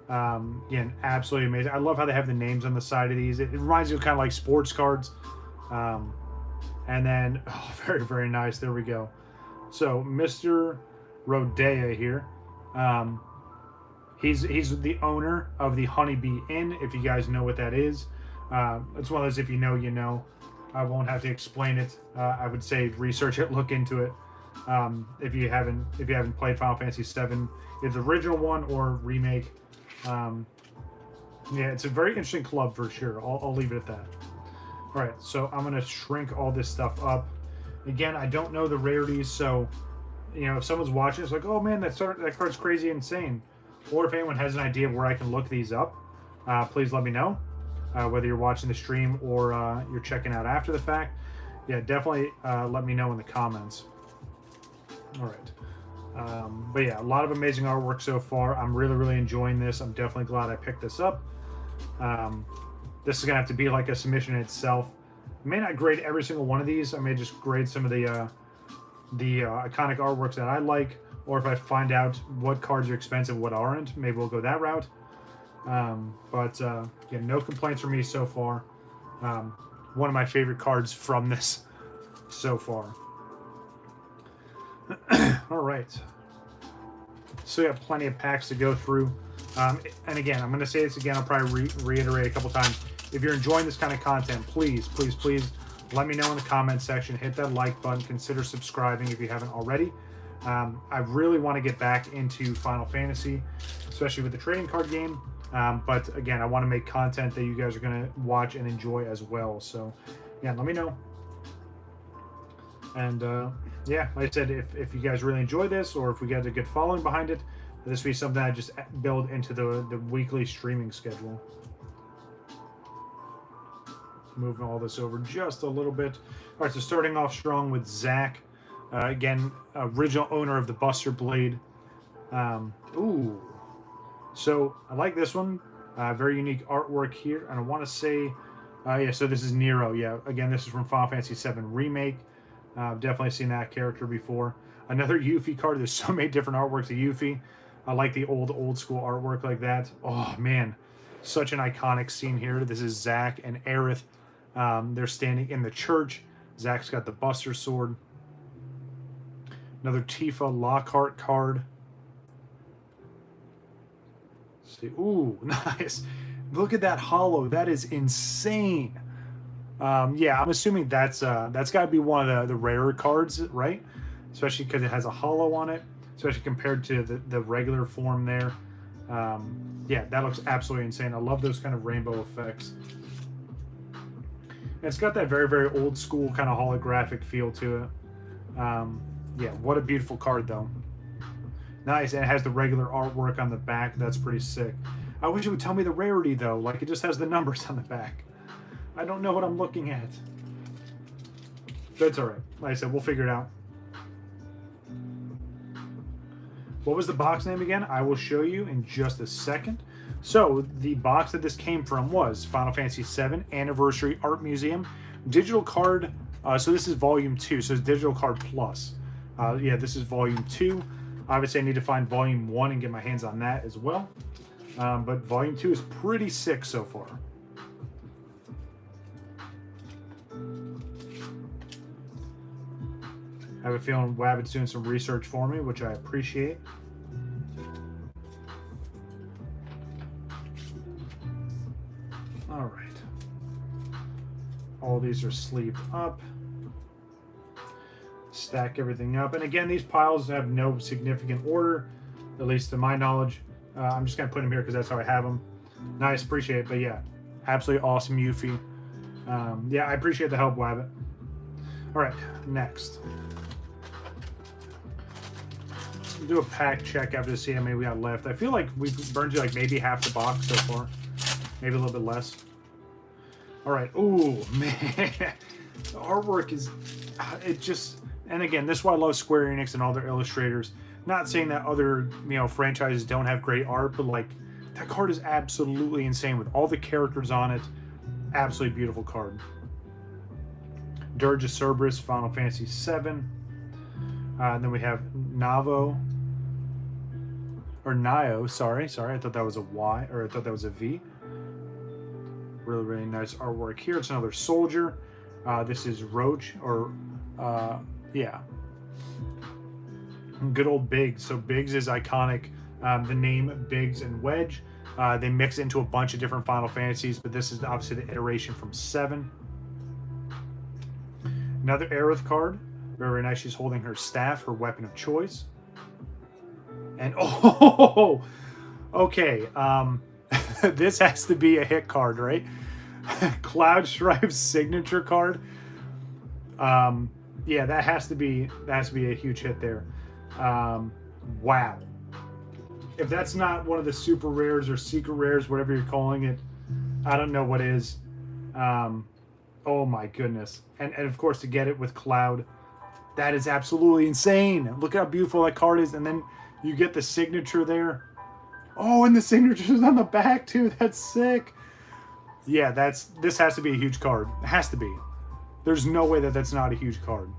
Again, absolutely amazing. I love how they have the names on the side of these. It reminds you of kind of like sports cards. And then, oh, very, very nice. There we go. So, Mr. Rodea here. He's the owner of the Honeybee Inn, if you guys know what that is. It's one of those, if you know, you know. I won't have to explain it. I would say research it, look into it. If you haven't played Final Fantasy VII, it's the original one or remake. Yeah, it's a very interesting club for sure. I'll leave it at that. All right, so I'm gonna shrink all this stuff up. Again, I don't know the rarities, so you know if someone's watching, it's like, oh man, that card's crazy insane. Or if anyone has an idea of where I can look these up, please let me know. whether you're watching the stream or you're checking out after the fact. Yeah, definitely let me know in the comments. All right. But yeah, a lot of amazing artwork so far. I'm really enjoying this. I'm definitely glad I picked this up. This is going to have to be like a submission in itself. I may not grade every single one of these. I may just grade some of the iconic artworks that I like, or if I find out what cards are expensive, what aren't, maybe we'll go that route. But yeah, no complaints from me so far. One of my favorite cards from this so far. All right. So we have plenty of packs to go through. And again, I'm going to say this again. I'll probably reiterate a couple times. If you're enjoying this kind of content, please let me know in the comment section. Hit that like button. Consider subscribing if you haven't already. I really want to get back into Final Fantasy, especially with the trading card game. But again, I want to make content that you guys are going to watch and enjoy as well. So yeah, let me know. And yeah, like I said, if you guys really enjoy this, or if we get a good following behind it, this will be something I just build into the weekly streaming schedule. Moving all this over just a little bit. All right, so starting off strong with Zach. Again, original owner of the Buster Blade. Ooh. So I like this one. Very unique artwork here. And I want to say, yeah, so this is Nero. Yeah, again, this is from Final Fantasy VII Remake. I've definitely seen that character before. Another Yuffie card. There's so many different artworks of Yuffie. I like the old school artwork like that. Oh, man. Such an iconic scene here. This is Zack and Aerith. They're standing in the church. Zack's got the Buster Sword. Another Tifa Lockhart card. Let's see. Ooh, nice. Look at that holo. That is insane. Yeah, I'm assuming that's got to be one of the rarer cards, right? Especially because it has a holo on it, especially compared to the regular form there. Yeah, that looks absolutely insane. I love those kind of rainbow effects. And it's got that very old school kind of holographic feel to it. Yeah, what a beautiful card though. Nice, and it has the regular artwork on the back. That's pretty sick. I wish it would tell me the rarity though. Like it just has the numbers on the back. I don't know what I'm looking at. But it's alright. Like I said, we'll figure it out. What was the box name again? I will show you in just a second. So the box that this came from was Final Fantasy VII Anniversary Art Museum. Digital card. So this is volume 2. So it's digital card plus. Yeah, this is volume 2. Obviously I need to find volume 1 and get my hands on that as well. But volume 2 is pretty sick so far. I have a feeling Wabbit's doing some research for me, which I appreciate. All right. All these are sleeved up. Stack everything up. And again, these piles have no significant order, at least to my knowledge. I'm just going to put them here because that's how I have them. Nice, appreciate it. But yeah, absolutely awesome Yuffie. Yeah, I appreciate the help, Wabbit. All right, next. Do a pack check after to see how many we got left. I feel like we've burned through like maybe half the box so far. Maybe a little bit less. All right. Ooh, man. The artwork is... It just... And again, this is why I love Square Enix and all their illustrators. Not saying that other, franchises don't have great art, but like, that card is absolutely insane with all the characters on it. Absolutely beautiful card. Dirge Cerberus, Final Fantasy VII. And then we have Navo, or Nio, sorry, I thought that was a Y, or I thought that was a V. Really nice artwork here. It's another soldier. This is Roach, or, yeah. Good old Biggs. So Biggs is iconic. The name Biggs and Wedge. They mix into a bunch of different Final Fantasies, but this is obviously the iteration from 7. Another Aerith card. Very nice. She's holding her staff, her weapon of choice. And oh, okay. This has to be a hit card, right? Cloud Stripe's signature card. Yeah, that has to be a huge hit there. Wow. If that's not one of the super rares or secret rares, whatever you're calling it, I don't know what is. Oh my goodness. And of course to get it with Cloud, that is absolutely insane. Look how beautiful that card is. And then you get the signature there. Oh, and the signature's on the back too. That's sick. Yeah, this has to be a huge card. It has to be. There's no way that that's not a huge card.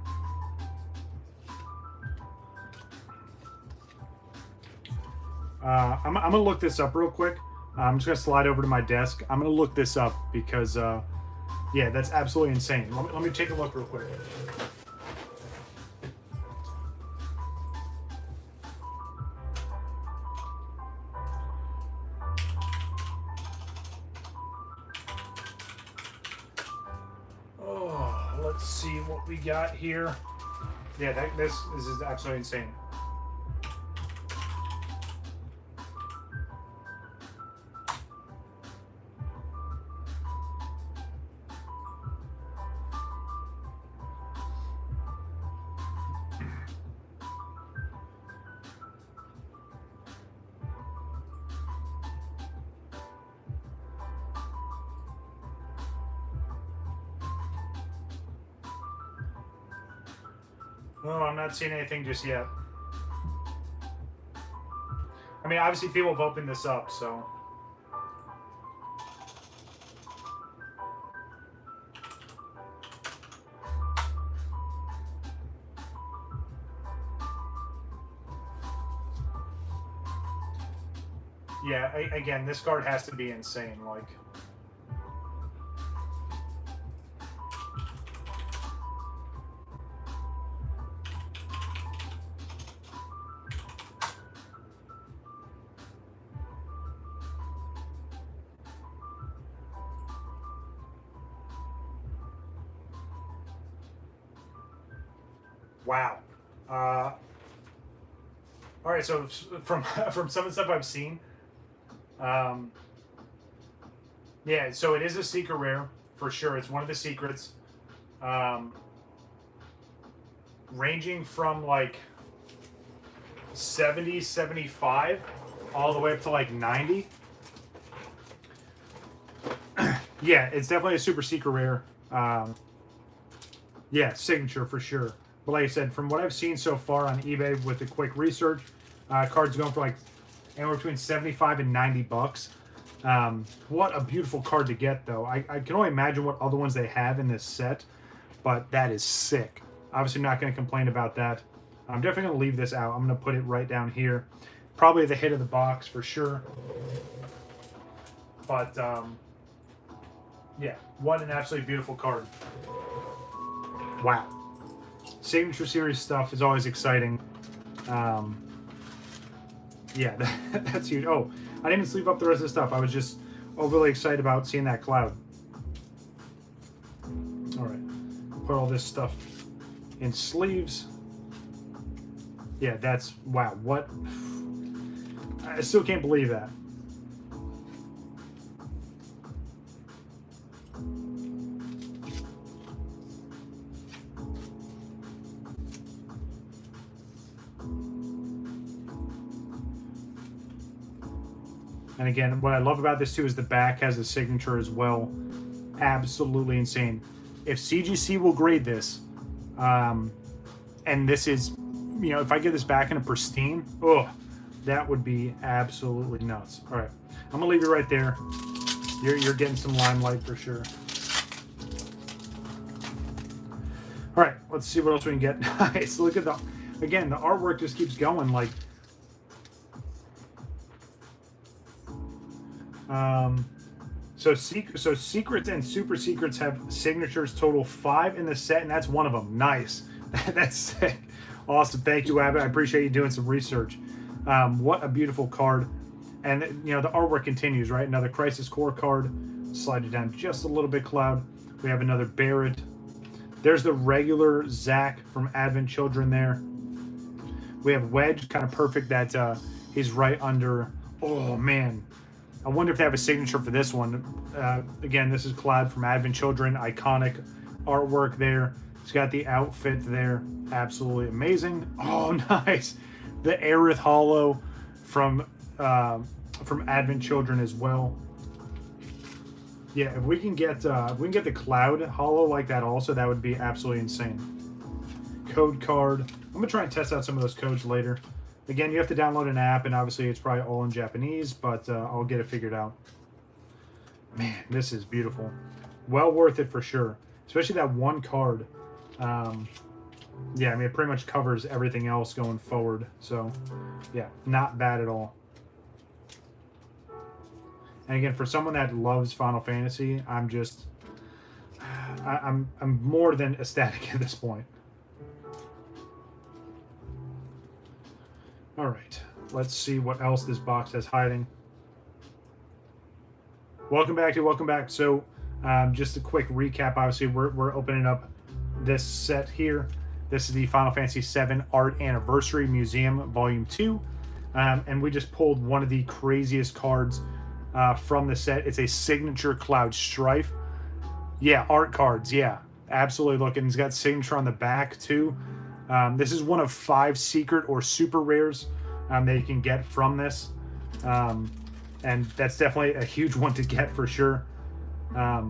I'm going to look this up real quick. I'm just going to slide over to my desk. I'm going to look this up because, yeah, that's absolutely insane. Let me take a look real quick. Oh, let's see what we got here. Yeah, this is absolutely insane. Oh, I'm not seeing anything just yet. I mean, obviously people have opened this up, so. Yeah, again, this card has to be insane, like. Wow. All right, so from some of the stuff I've seen, yeah, so it is a secret rare for sure. It's one of the secrets, ranging from like 70, 75, all the way up to like 90. Yeah, it's definitely a super secret rare. Yeah, signature for sure. But like I said, from what I've seen so far on eBay with a quick research, cards going for like anywhere between 75 and 90 bucks. What a beautiful card to get, though. I can only imagine what other ones they have in this set, but that is sick. Obviously not going to complain about that. I'm definitely going to leave this out. I'm going to put it right down here. Probably the hit of the box for sure. But, yeah, what an absolutely beautiful card. Wow. Signature series stuff is always exciting. Yeah, that's huge. Oh, I didn't even sleeve up the rest of the stuff. I was just overly excited about seeing that Cloud. All right, put all this stuff in sleeves. Yeah, that's, wow, what? I still can't believe that. And again, what I love about this too is the back has a signature as well. Absolutely insane. If CGC will grade this, and this is, you know, if I get this back in a pristine, oh, that would be absolutely nuts. All right, I'm gonna leave it right there. You're getting some limelight for sure. All right, let's see what else we can get. Nice. Look at the, again, the artwork just keeps going. Like, so secrets and super secrets have signatures total 5 in the set, and that's one of them. Nice. That's sick. Awesome. Thank you, Abbott. I appreciate you doing some research. What a beautiful card. And, you know, the artwork continues, right? Another Crisis Core card. Slide it down just a little bit, Cloud. We have another Barrett. There's the regular Zach from Advent Children there. We have Wedge, kind of perfect that he's right under. Oh, man. I wonder if they have a signature for this one. Again, this is Cloud from Advent Children. Iconic artwork there. He's got the outfit there. Absolutely amazing. Oh, nice. The Aerith Hollow from Advent Children as well. Yeah, if we can get the Cloud Hollow like that also, that would be absolutely insane. Code card. I'm gonna try and test out some of those codes later. Again, you have to download an app, and obviously it's probably all in Japanese, but I'll get it figured out. Man, this is beautiful. Well worth it for sure. Especially that one card. Yeah, I mean, it pretty much covers everything else going forward. So, yeah, not bad at all. And again, for someone that loves Final Fantasy, I'm just... I'm more than ecstatic at this point. Alright, let's see what else this box has hiding. Welcome back. So, just a quick recap. Obviously, we're opening up this set here. This is the Final Fantasy VII Art Anniversary Museum Volume 2. And we just pulled one of the craziest cards from the set. It's a signature Cloud Strife. Yeah, art cards. Yeah, absolutely. Look, and it's got signature on the back, too. This is one of 5 secret or super rares that you can get from this. And that's definitely a huge one to get for sure. Yeah,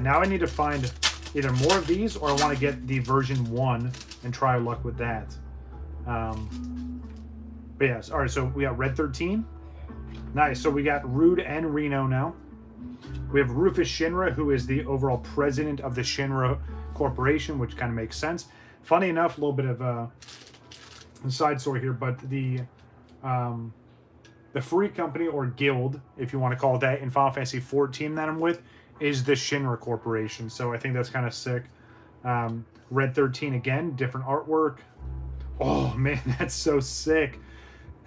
now I need to find either more of these, or I want to get the version 1 and try our luck with that. But yes, all right, so we got Red 13. Nice, so we got Rude and Reno now. We have Rufus Shinra, who is the overall president of the Shinra Corporation, which kind of makes sense. Funny enough, a little bit of a side story here, but the free company, or guild, if you want to call it that, in Final Fantasy XIV that I'm with, is the Shinra Corporation. So I think that's kind of sick. Red 13 again, different artwork. Oh man, that's so sick.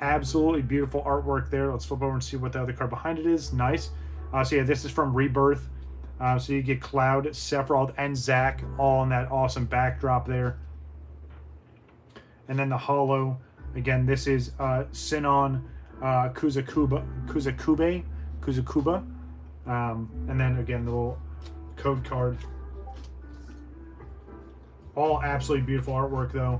Absolutely beautiful artwork there. Let's flip over and see what the other card behind it is. Nice. So yeah, this is from Rebirth. So you get Cloud, Sephiroth, and Zack all in that awesome backdrop there. And then the Hollow. Again, this is Sinon Kuzakuba. And then again, the little code card. All absolutely beautiful artwork, though.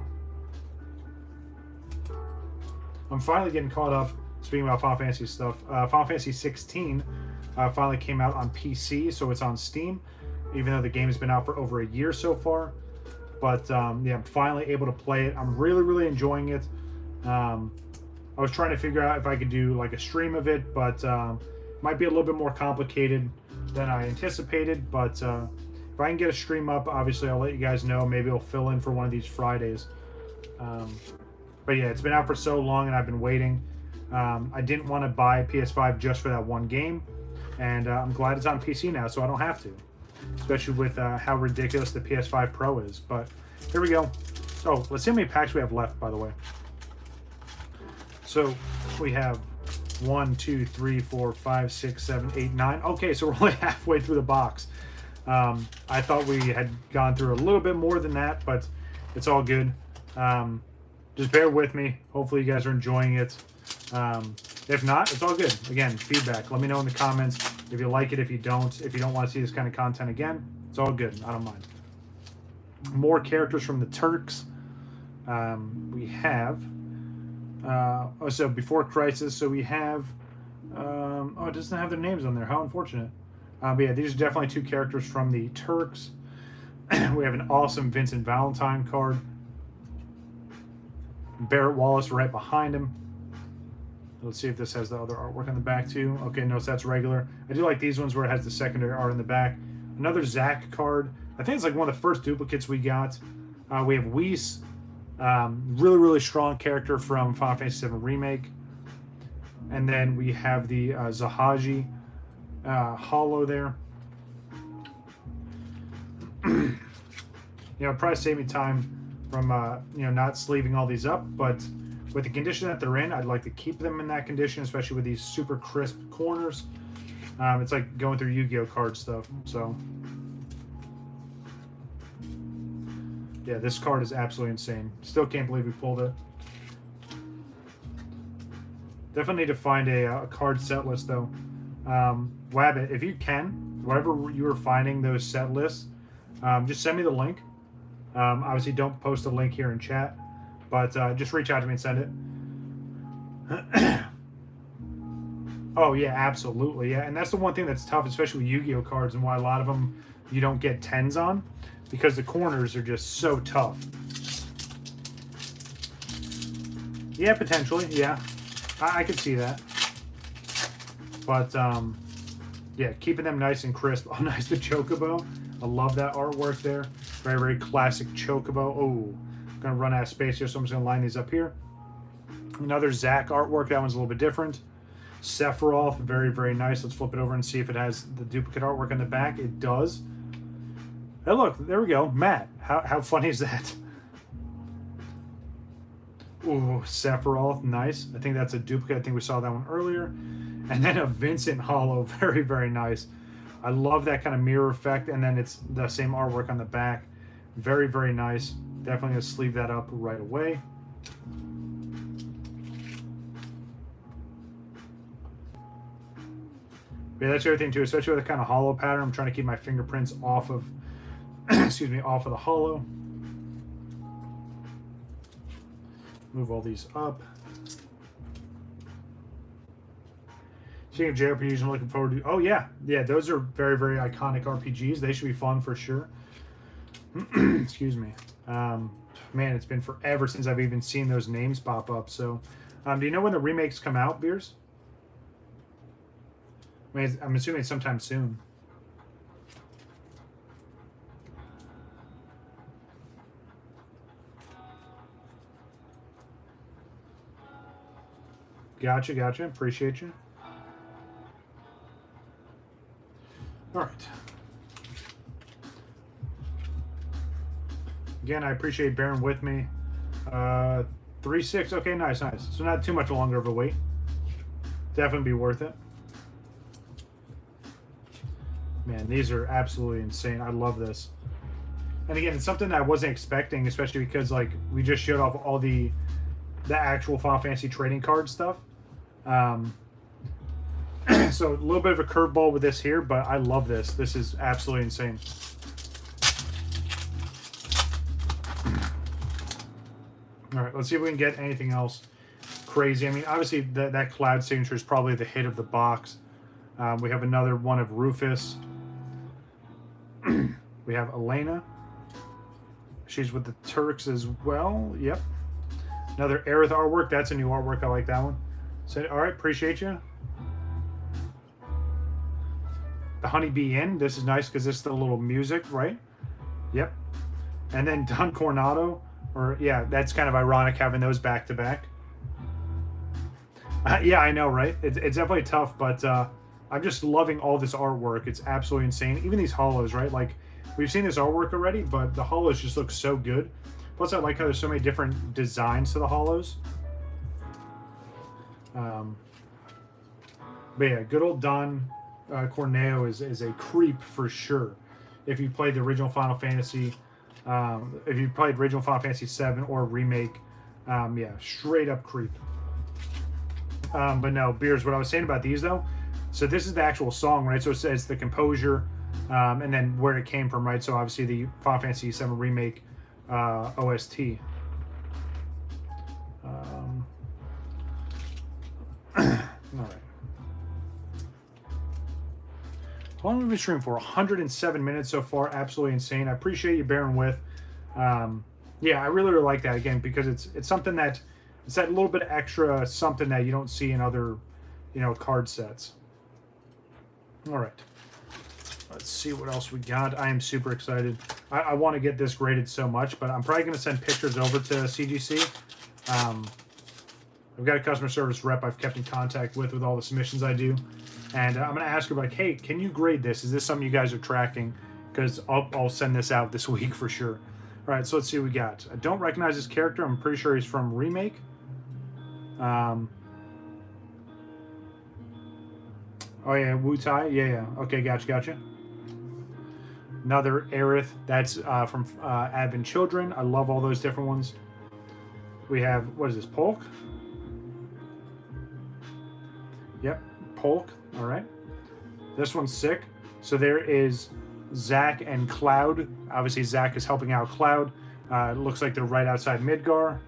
I'm finally getting caught up, speaking about Final Fantasy stuff. Final Fantasy 16 finally came out on PC, so it's on Steam, even though the game has been out for over a year so far. But yeah, I'm finally able to play it. I'm really, really enjoying it. I was trying to figure out if I could do like a stream of it, but might be a little bit more complicated than I anticipated. But if I can get a stream up, obviously I'll let you guys know. Maybe I'll fill in for one of these Fridays. But yeah, it's been out for so long and I've been waiting. I didn't want to buy a PS5 just for that one game. And I'm glad it's on PC now, so I don't have to. Especially with how ridiculous the PS5 Pro is. But here we go. Oh, let's see how many packs we have left, by the way. So we have 1, 2, 3, 4, 5, 6, 7, 8, 9. Okay, so we're only halfway through the box. I thought we had gone through a little bit more than that, but it's all good. Just bear with me. Hopefully you guys are enjoying it. If not, it's all good. Again, feedback. Let me know in the comments if you like it, if you don't. If you don't want to see this kind of content again, it's all good. I don't mind. More characters from the Turks. We have... so before Crisis, so we have... oh, it doesn't have their names on there. How unfortunate. But yeah, these are definitely 2 characters from the Turks. We have an awesome Vincent Valentine card. Barrett Wallace right behind him. Let's see if this has the other artwork on the back too. Okay, no, so that's regular. I do like these ones where it has the secondary art in the back. Another Zack card. I think it's like one of the first duplicates we got. We have Whis. Really, really strong character from Final Fantasy VII Remake. And then we have the Zahaji Hollow there. You know, probably save me time from you know, not sleeving all these up, but with the condition that they're in, I'd like to keep them in that condition, especially with these super crisp corners. It's like going through Yu-Gi-Oh card stuff. So yeah, this card is absolutely insane. Still can't believe we pulled it. Definitely need to find a card set list though. Wabbit, if you can, wherever you are finding those set lists, just send me the link. Obviously, don't post a link here in chat, but just reach out to me and send it. Oh yeah, absolutely, yeah. And that's the one thing that's tough, especially with Yu-Gi-Oh cards, and why a lot of them you don't get 10s on, because the corners are just so tough. Yeah, potentially, yeah. I could see that. But yeah, keeping them nice and crisp. Oh, nice, the Chocobo. I love that artwork there. Very, very classic Chocobo. Oh, I'm gonna run out of space here, so I'm just gonna line these up here. Another Zack artwork. That one's a little bit different. Sephiroth, very, very nice. Let's flip it over and see if it has the duplicate artwork on the back. It does. Hey, look, there we go. Matt, how funny is that? Ooh, Sephiroth, nice. I think that's a duplicate. I think we saw that one earlier. And then a Vincent Hollow, very, very nice. I love that kind of mirror effect, and then it's the same artwork on the back. Very, very nice. Definitely going to sleeve that up right away. Yeah, that's the other thing too, especially with the kind of hollow pattern. I'm trying to keep my fingerprints off of, excuse me, off of the hollow. Move all these up. Speaking of JRPGs, I'm looking forward to. Oh yeah, those are very, very iconic RPGs. They should be fun for sure. Excuse me. Man, it's been forever since I've even seen those names pop up. So, do you know when the remakes come out, Beers? I mean, I'm assuming it's sometime soon. Gotcha. Appreciate you. All right. Again, I appreciate bearing with me. 3-6. Okay, nice. So not too much longer of a wait. Definitely be worth it. Man, these are absolutely insane. I love this. And again, it's something that I wasn't expecting, especially because like we just showed off all the actual Final Fantasy trading card stuff. So a little bit of a curveball with this here, but I love this. This is absolutely insane. All right, let's see if we can get anything else crazy. I mean, obviously that Cloud signature is probably the hit of the box. We have another one of Rufus. We have Elena. She's with the Turks as well. Yep. Another Aerith artwork. That's a new artwork. I like that one. So, all right, appreciate you. The Honeybee Inn. This is nice because this is the little music, right? Yep. And then Don Coronado. Or, yeah, that's kind of ironic having those back to back. Yeah, I know, right? It's definitely tough, but I'm just loving all this artwork. It's absolutely insane. Even these hollows, right? Like, we've seen this artwork already, but the hollows just look so good. Plus, I like how there's so many different designs to the hollows. But yeah, good old Don Corneo is a creep for sure. If you played the original Final Fantasy, if you played original Final Fantasy 7 or remake, yeah, straight up creep. But no, Beers, what I was saying about these though, so this is the actual song, right? So it says the composure, and then where it came from, right? So obviously the Final Fantasy 7 remake OST. All right. How long have we been streaming for? 107 minutes so far. Absolutely insane. I appreciate you bearing with. Yeah, I really like that again because it's something that it's that little bit extra something that you don't see in other, card sets. All right. Let's see what else we got. I am super excited. I want to get this graded so much, but I'm probably going to send pictures over to CGC. I've got a customer service rep I've kept in contact with all the submissions I do. And I'm going to ask her, like, hey, can you grade this? Is this something you guys are tracking? Because I'll send this out this week for sure. All right, so let's see what we got. I don't recognize this character. I'm pretty sure he's from Remake. Oh, yeah, Wu Tai. Yeah. Okay, gotcha. Another Aerith. That's from Advent Children. I love all those different ones. We have, what is this, Polk? Yep, Polk. All right. This one's sick. So there is Zack and Cloud. Obviously, Zack is helping out Cloud. It looks like they're right outside Midgar.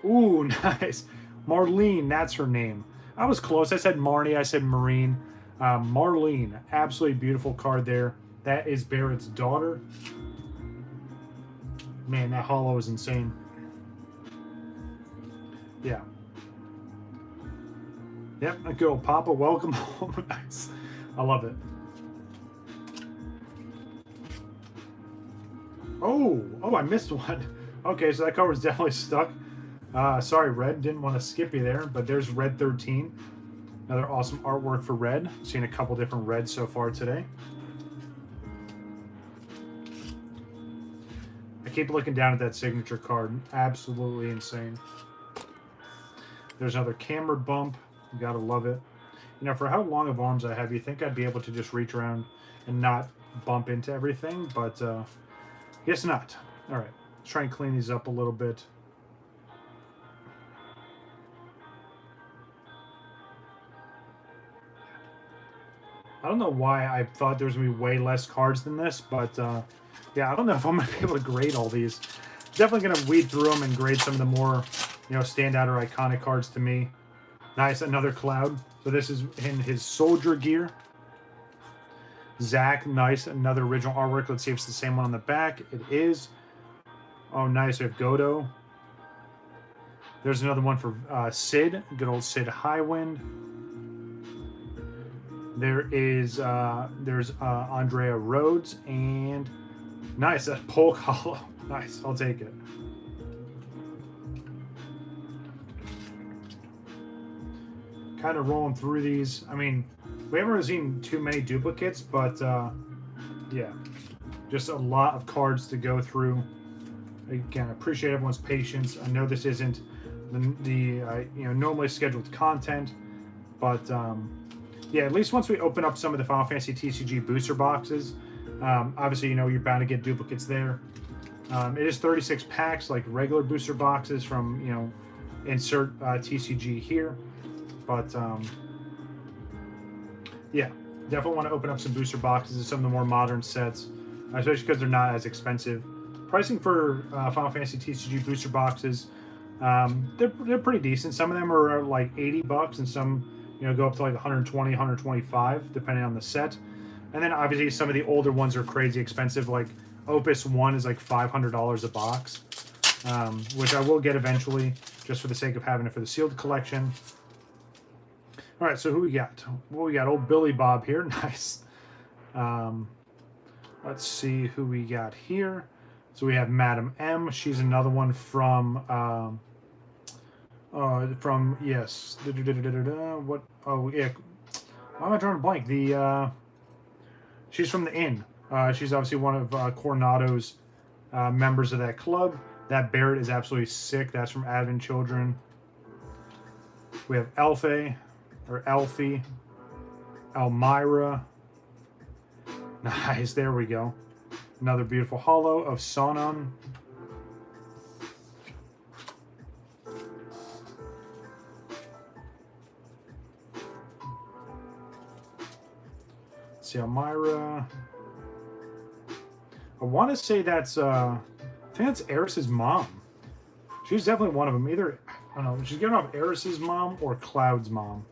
Ooh, nice. Marlene, that's her name. I was close. I said Marnie. I said Marine. Marlene, absolutely beautiful card there. That is Barrett's daughter. Man, that holo is insane. Yeah. Yep, a good old Papa. Welcome home. Nice. I love it. Oh, I missed one. Okay, so that card was definitely stuck. Sorry, Red. Didn't want to skip you there, but there's Red 13. Another awesome artwork for Red. Seen a couple different Reds so far today. I keep looking down at that signature card. Absolutely insane. There's another camera bump. You gotta love it. You know, for how long of arms I have, you think I'd be able to just reach around and not bump into everything, but guess not. All right, let's try and clean these up a little bit. I don't know why I thought there was going to be way less cards than this, but yeah, I don't know if I'm going to be able to grade all these. Definitely going to weed through them and grade some of the more, you know, standout or iconic cards to me. Nice, another Cloud. So this is in his soldier gear. Zach, nice, another original artwork. Let's see if it's the same one on the back. It is. Oh, nice, we have Godo. There's another one for Sid, good old Sid Highwind. There is there's Andrea Rhodes, and nice, that's Polk Hollow. Nice, I'll take it. Kind of rolling through these. I mean, we haven't really seen too many duplicates, but yeah, just a lot of cards to go through. Again, I appreciate everyone's patience. I know this isn't the you know, normally scheduled content, but yeah, at least once we open up some of the Final Fantasy TCG booster boxes, obviously, you know, you're bound to get duplicates there. It is 36 packs, like regular booster boxes from, you know, insert TCG here. But, yeah, definitely want to open up some booster boxes of some of the more modern sets, especially because they're not as expensive. Pricing for Final Fantasy TCG booster boxes, they're pretty decent. Some of them are like $80, and some, you know, go up to like 120, 125, depending on the set. And then obviously some of the older ones are crazy expensive. Like Opus 1 is like $500 a box, which I will get eventually, just for the sake of having it for the sealed collection. All right, so who we got? Well, we got old Billy Bob here. Nice. Let's see who we got here. So we have Madam M. She's another one from yes. What? Oh yeah. Why am I drawing a blank? She's from the Inn. She's obviously one of Coronado's members of that club. That Barrett is absolutely sick. That's from Advent Children. We have Elfie, Elmira. Nice, there we go. Another beautiful holo of Sonon. Let's see, Elmira. I want to say that's, I think that's Eris's mom. She's definitely one of them. Either, I don't know, she's getting off Eris's mom or Cloud's mom.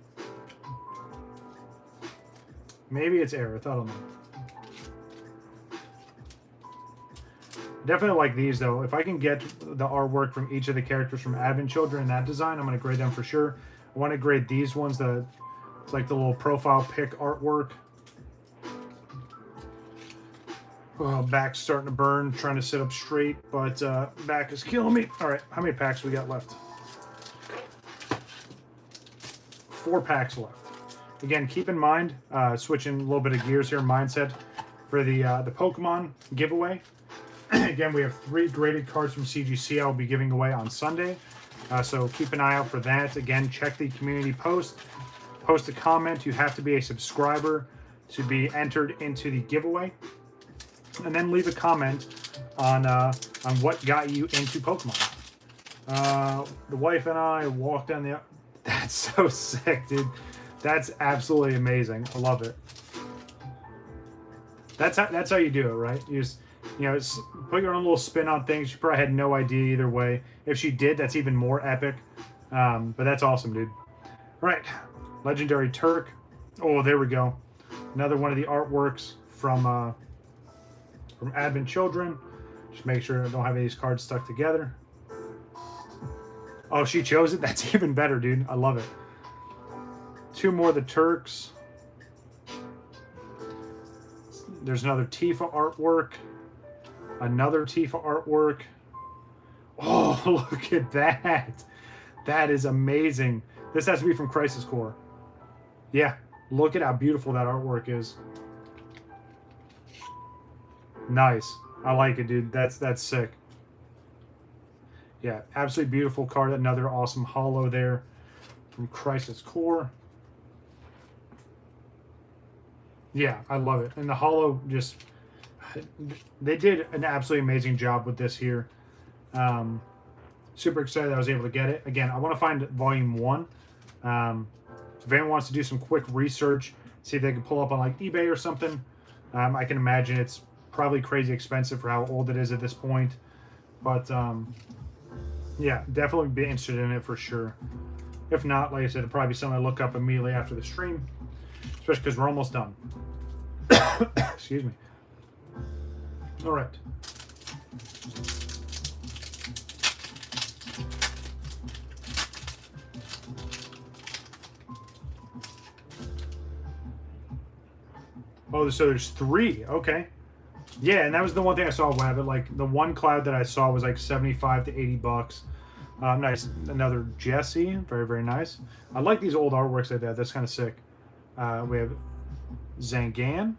Maybe it's Aerith, I don't know. Definitely like these, though. If I can get the artwork from each of the characters from Advent Children in that design, I'm going to grade them for sure. I want to grade these ones, it's like the little profile pic artwork. Oh, back's starting to burn, trying to sit up straight, but back is killing me. All right, how many packs we got left? 4 packs left. Again, keep in mind, switching a little bit of gears here, mindset, for the Pokemon giveaway. Again, we have 3 graded cards from CGC I'll be giving away on Sunday. So keep an eye out for that. Again, check the community post. Post a comment. You have to be a subscriber to be entered into the giveaway. And then leave a comment on what got you into Pokemon. The wife and I walked down the... That's so sick, dude. That's absolutely amazing. I love it. That's how you do it, right? You just, you know, put your own little spin on things. She probably had no idea either way. If she did, that's even more epic. But that's awesome, dude. All right, Legendary Turk. Oh, there we go. Another one of the artworks from Advent Children. Just make sure I don't have any of these cards stuck together. Oh, she chose it? That's even better, dude. I love it. Two more of the Turks. There's another Tifa artwork. Another Tifa artwork. Oh, look at that. That is amazing. This has to be from Crisis Core. Yeah, look at how beautiful that artwork is. Nice. I like it, dude. That's sick. Yeah, absolutely beautiful card. Another awesome holo there from Crisis Core. Yeah, I love it. And the holo just... They did an absolutely amazing job with this here. Super excited that I was able to get it. Again, I want to find Volume 1. If anyone wants to do some quick research, see if they can pull up on like eBay or something. I can imagine it's probably crazy expensive for how old it is at this point. But yeah, definitely be interested in it for sure. If not, like I said, it'll probably be something I look up immediately after the stream. Especially because we're almost done. Excuse me. All right. Oh, so there's 3. Okay. Yeah, and that was the one thing I saw about it. Like, the one cloud that I saw was like 75 to 80 bucks. Nice. Another Jessie. Very, very nice. I like these old artworks like that. That's kind of sick. We have Zangan.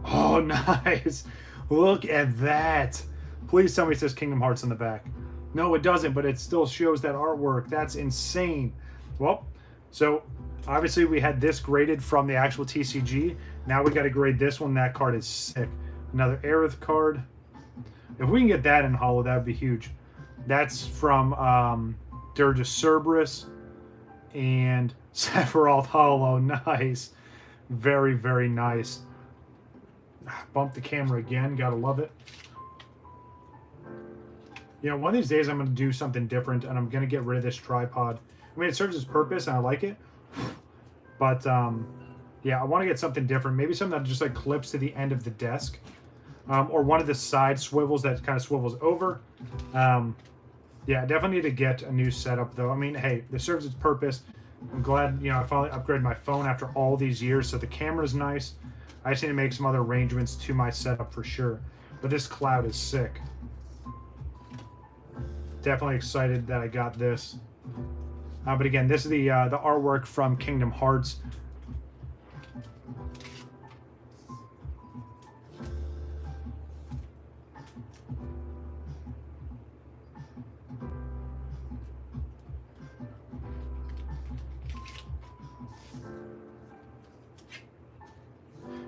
Oh, nice. Look at that. Please tell me it says Kingdom Hearts on the back. No, it doesn't, but it still shows that artwork. That's insane. Well, so obviously we had this graded from the actual TCG. Now we got to grade this one. That card is sick. Another Aerith card. If we can get that in holo, that would be huge. That's from Dirge Cerberus and Sephiroth holo. Nice. Very, very nice. Bump the camera again. Gotta love it. You know, one of these days I'm going to do something different and I'm going to get rid of this tripod. I mean, it serves its purpose and I like it. But, yeah, I want to get something different. Maybe something that just, like, clips to the end of the desk. Or one of the side swivels that kind of swivels over. Yeah, I definitely need to get a new setup, though. I mean, hey, this serves its purpose. I'm glad, you know, I finally upgraded my phone after all these years, so the camera's nice. I just need to make some other arrangements to my setup for sure. But this cloud is sick. Definitely excited that I got this. But again, this is the artwork from Kingdom Hearts.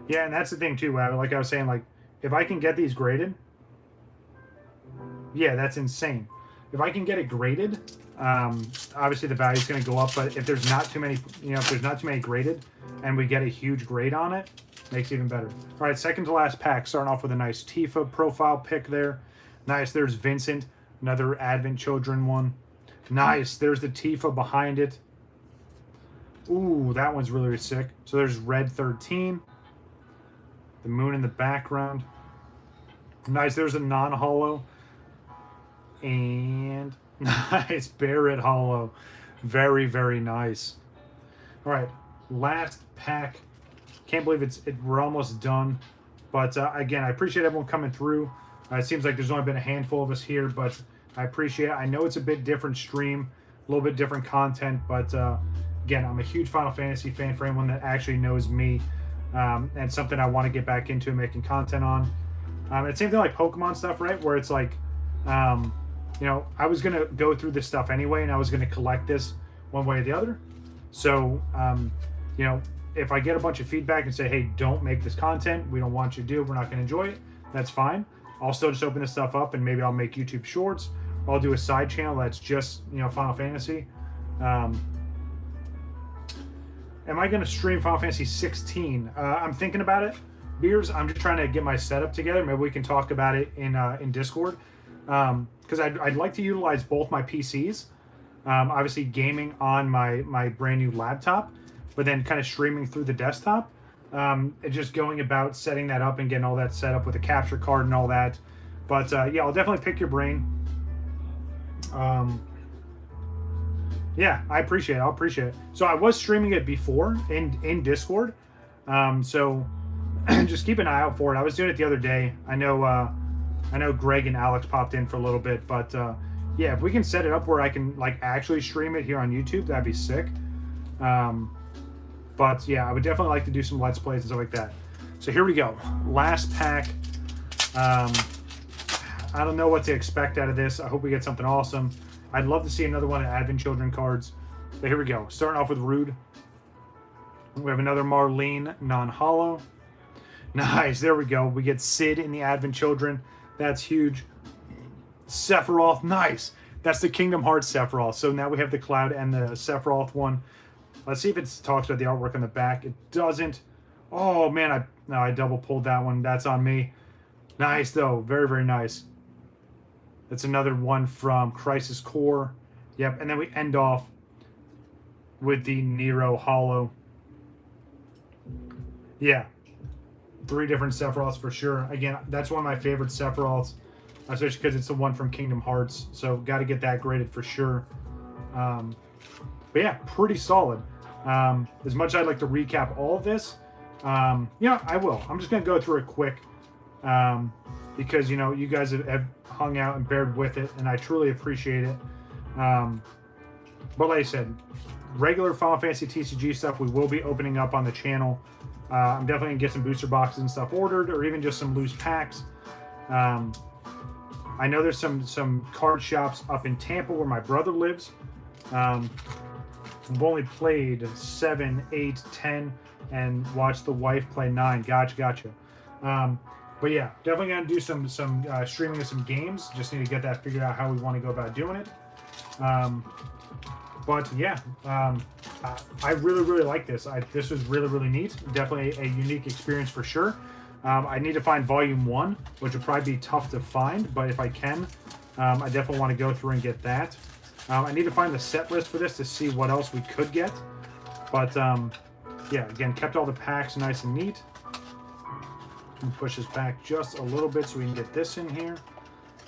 Yeah, and that's the thing too, like I was saying, like, if I can get these graded, yeah, that's insane. If I can get it graded, obviously the value is going to go up, but if there's not too many, you know, if there's not too many graded, and we get a huge grade on it, makes it even better. All right, second to last pack, starting off with a nice Tifa profile pick there. Nice, there's Vincent, another Advent Children one. Nice, there's the Tifa behind it. Ooh, that one's really, really sick. So there's Red 13. The moon in the background. Nice, there's a non-holo. And nice, Barrett holo. Very, very nice. All right, last pack. Can't believe we're almost done. But again, I appreciate everyone coming through. It seems like there's only been a handful of us here, but I appreciate it. I know it's a bit different stream, a little bit different content, but again, I'm a huge Final Fantasy fan for anyone that actually knows me. And something I want to get back into making content on. It's same thing like Pokemon stuff, right? Where it's like, you know, I was going to go through this stuff anyway, and I was going to collect this one way or the other. So, you know, if I get a bunch of feedback and say, hey, don't make this content, we don't want you to do it, we're not going to enjoy it, that's fine. I'll still just open this stuff up, and maybe I'll make YouTube shorts. I'll do a side channel that's just, you know, Final Fantasy. Am I going to stream Final Fantasy 16? I'm thinking about it. Beers, I'm just trying to get my setup together. Maybe we can talk about it in Discord. Because I'd like to utilize both my PCs. Obviously, gaming on my brand new laptop. but then kind of streaming through the desktop. And just going about setting that up and getting all that set up with a capture card and all that. But yeah, I'll definitely pick your brain. Yeah, I appreciate it. I'll appreciate it. So I was streaming it before in Discord. So just keep an eye out for it. I was doing it the other day. I know Greg and Alex popped in for a little bit, but yeah, if we can set it up where I can like actually stream it here on YouTube, that'd be sick. But yeah, I would definitely like to do some Let's Plays and stuff like that. So here we go. Last pack. I don't know what to expect out of this. I hope we get something awesome. I'd love to see another one of Advent Children cards. But here we go. Starting off with Rude. We have another Marlene non-holo. Nice. There we go. We get Sid in the Advent Children. That's huge. Sephiroth. Nice. That's the Kingdom Hearts Sephiroth. So now we have the Cloud and the Sephiroth one. Let's see if it talks about the artwork on the back. It doesn't. Oh, man. I double pulled that one. That's on me. Nice, though. Very, very nice. That's another one from Crisis Core. Yep, and then we end off with the Nero Holo. Yeah. 3 different Sephiroths for sure. Again, that's one of my favorite Sephiroths, especially because it's the one from Kingdom Hearts. So got to get that graded for sure. But yeah, pretty solid. As much as I'd like to recap all of this, yeah, I will. I'm just going to go through it quick. Because, you know, you guys have hung out and bared with it, and I truly appreciate it. But like I said, regular Final Fantasy TCG stuff we will be opening up on the channel. I'm definitely going to get some booster boxes and stuff ordered, or even just some loose packs. I know there's some card shops up in Tampa where my brother lives. We've only played 7, 8, 10, and watched the wife play 9. Gotcha. But yeah, definitely gonna do some streaming of some games. Just need to get that figured out how we want to go about doing it. But yeah, I really like this. This was really neat. Definitely a unique experience for sure. I need to find Volume 1, which would probably be tough to find, but if I can, I definitely want to go through and get that. I need to find the set list for this to see what else we could get. But yeah, again, kept all the packs nice and neat. Push this back just a little bit so we can get this in here.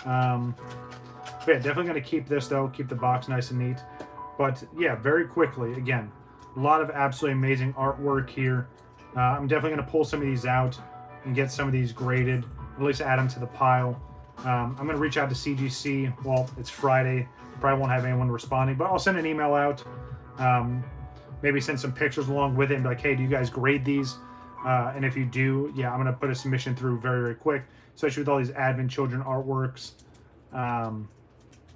But yeah, definitely going to keep this though. Keep the box nice and neat. But yeah, very quickly, again, a lot of absolutely amazing artwork here. I'm definitely going to pull some of these out and get some of these graded, at least add them to the pile. I'm going to reach out to CGC. Well, it's Friday. Probably won't have anyone responding, but I'll send an email out. Maybe send some pictures along with it and be like, hey, do you guys grade these? And if you do, yeah, I'm going to put a submission through very quick, especially with all these Advent Children artworks.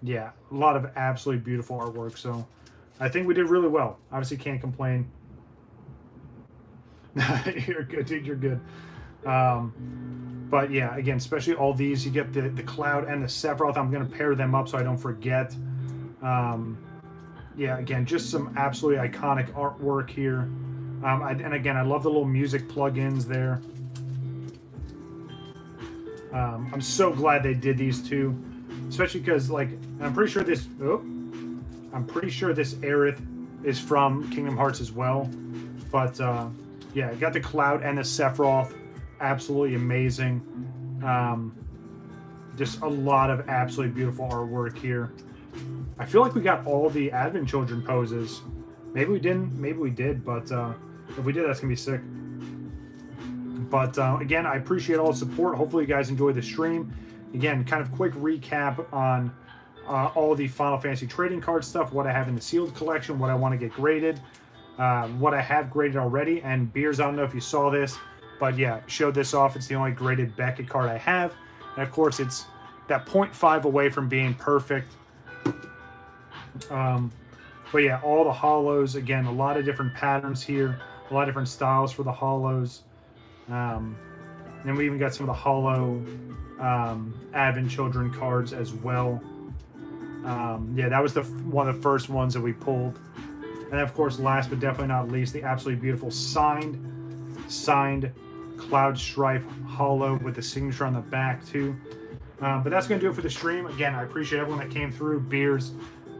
Yeah, a lot of absolutely beautiful artwork. So I think we did really well. Obviously can't complain. You're good, dude. You're good. But yeah, again, especially all these, you get the Cloud and the Sephiroth. I'm going to pair them up so I don't forget. Yeah, again, just some absolutely iconic artwork here. And again, I love the little music plugins there. I'm so glad they did these two, especially because, like, I'm pretty sure this. I'm pretty sure this Aerith is from Kingdom Hearts as well. But yeah, I got the Cloud and the Sephiroth, absolutely amazing. Just a lot of absolutely beautiful artwork here. I feel like we got all the Advent Children poses. Maybe we didn't. Maybe we did, but. If we did, that's going to be sick. But again, I appreciate all the support. Hopefully you guys enjoyed the stream. Again, kind of quick recap on all the Final Fantasy trading card stuff, what I have in the sealed collection, what I want to get graded, what I have graded already. And Beers, I don't know if you saw this, but yeah, showed this off. It's the only graded Beckett card I have. And of course, it's that 0.5 away from being perfect. But yeah, all the holos, again, a lot of different patterns here. A lot of different styles for the holos. And we even got some of the holo Advent Children cards as well. Yeah, that was one of the first ones that we pulled. And of course, last but definitely not least, the absolutely beautiful signed Cloud Strife holo with the signature on the back too. But that's going to do it for the stream. Again, I appreciate everyone that came through. Beers.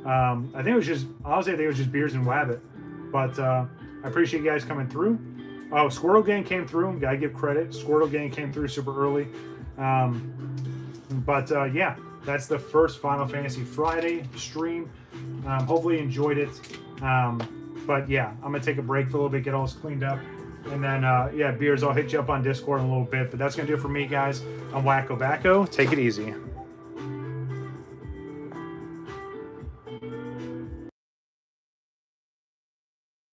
I think it was just, honestly, I think it was just Beers and Wabbit. But I appreciate you guys coming through. Oh, Squirtle Gang came through. Gotta give credit. Squirtle Gang came through super early. Yeah, that's the first Final Fantasy Friday stream. Hopefully you enjoyed it. But yeah, I'm gonna take a break for a little bit, get all this cleaned up. And then, yeah, Beers, I'll hit you up on Discord in a little bit. But that's gonna do it for me, guys. I'm WakoBako. Take it easy.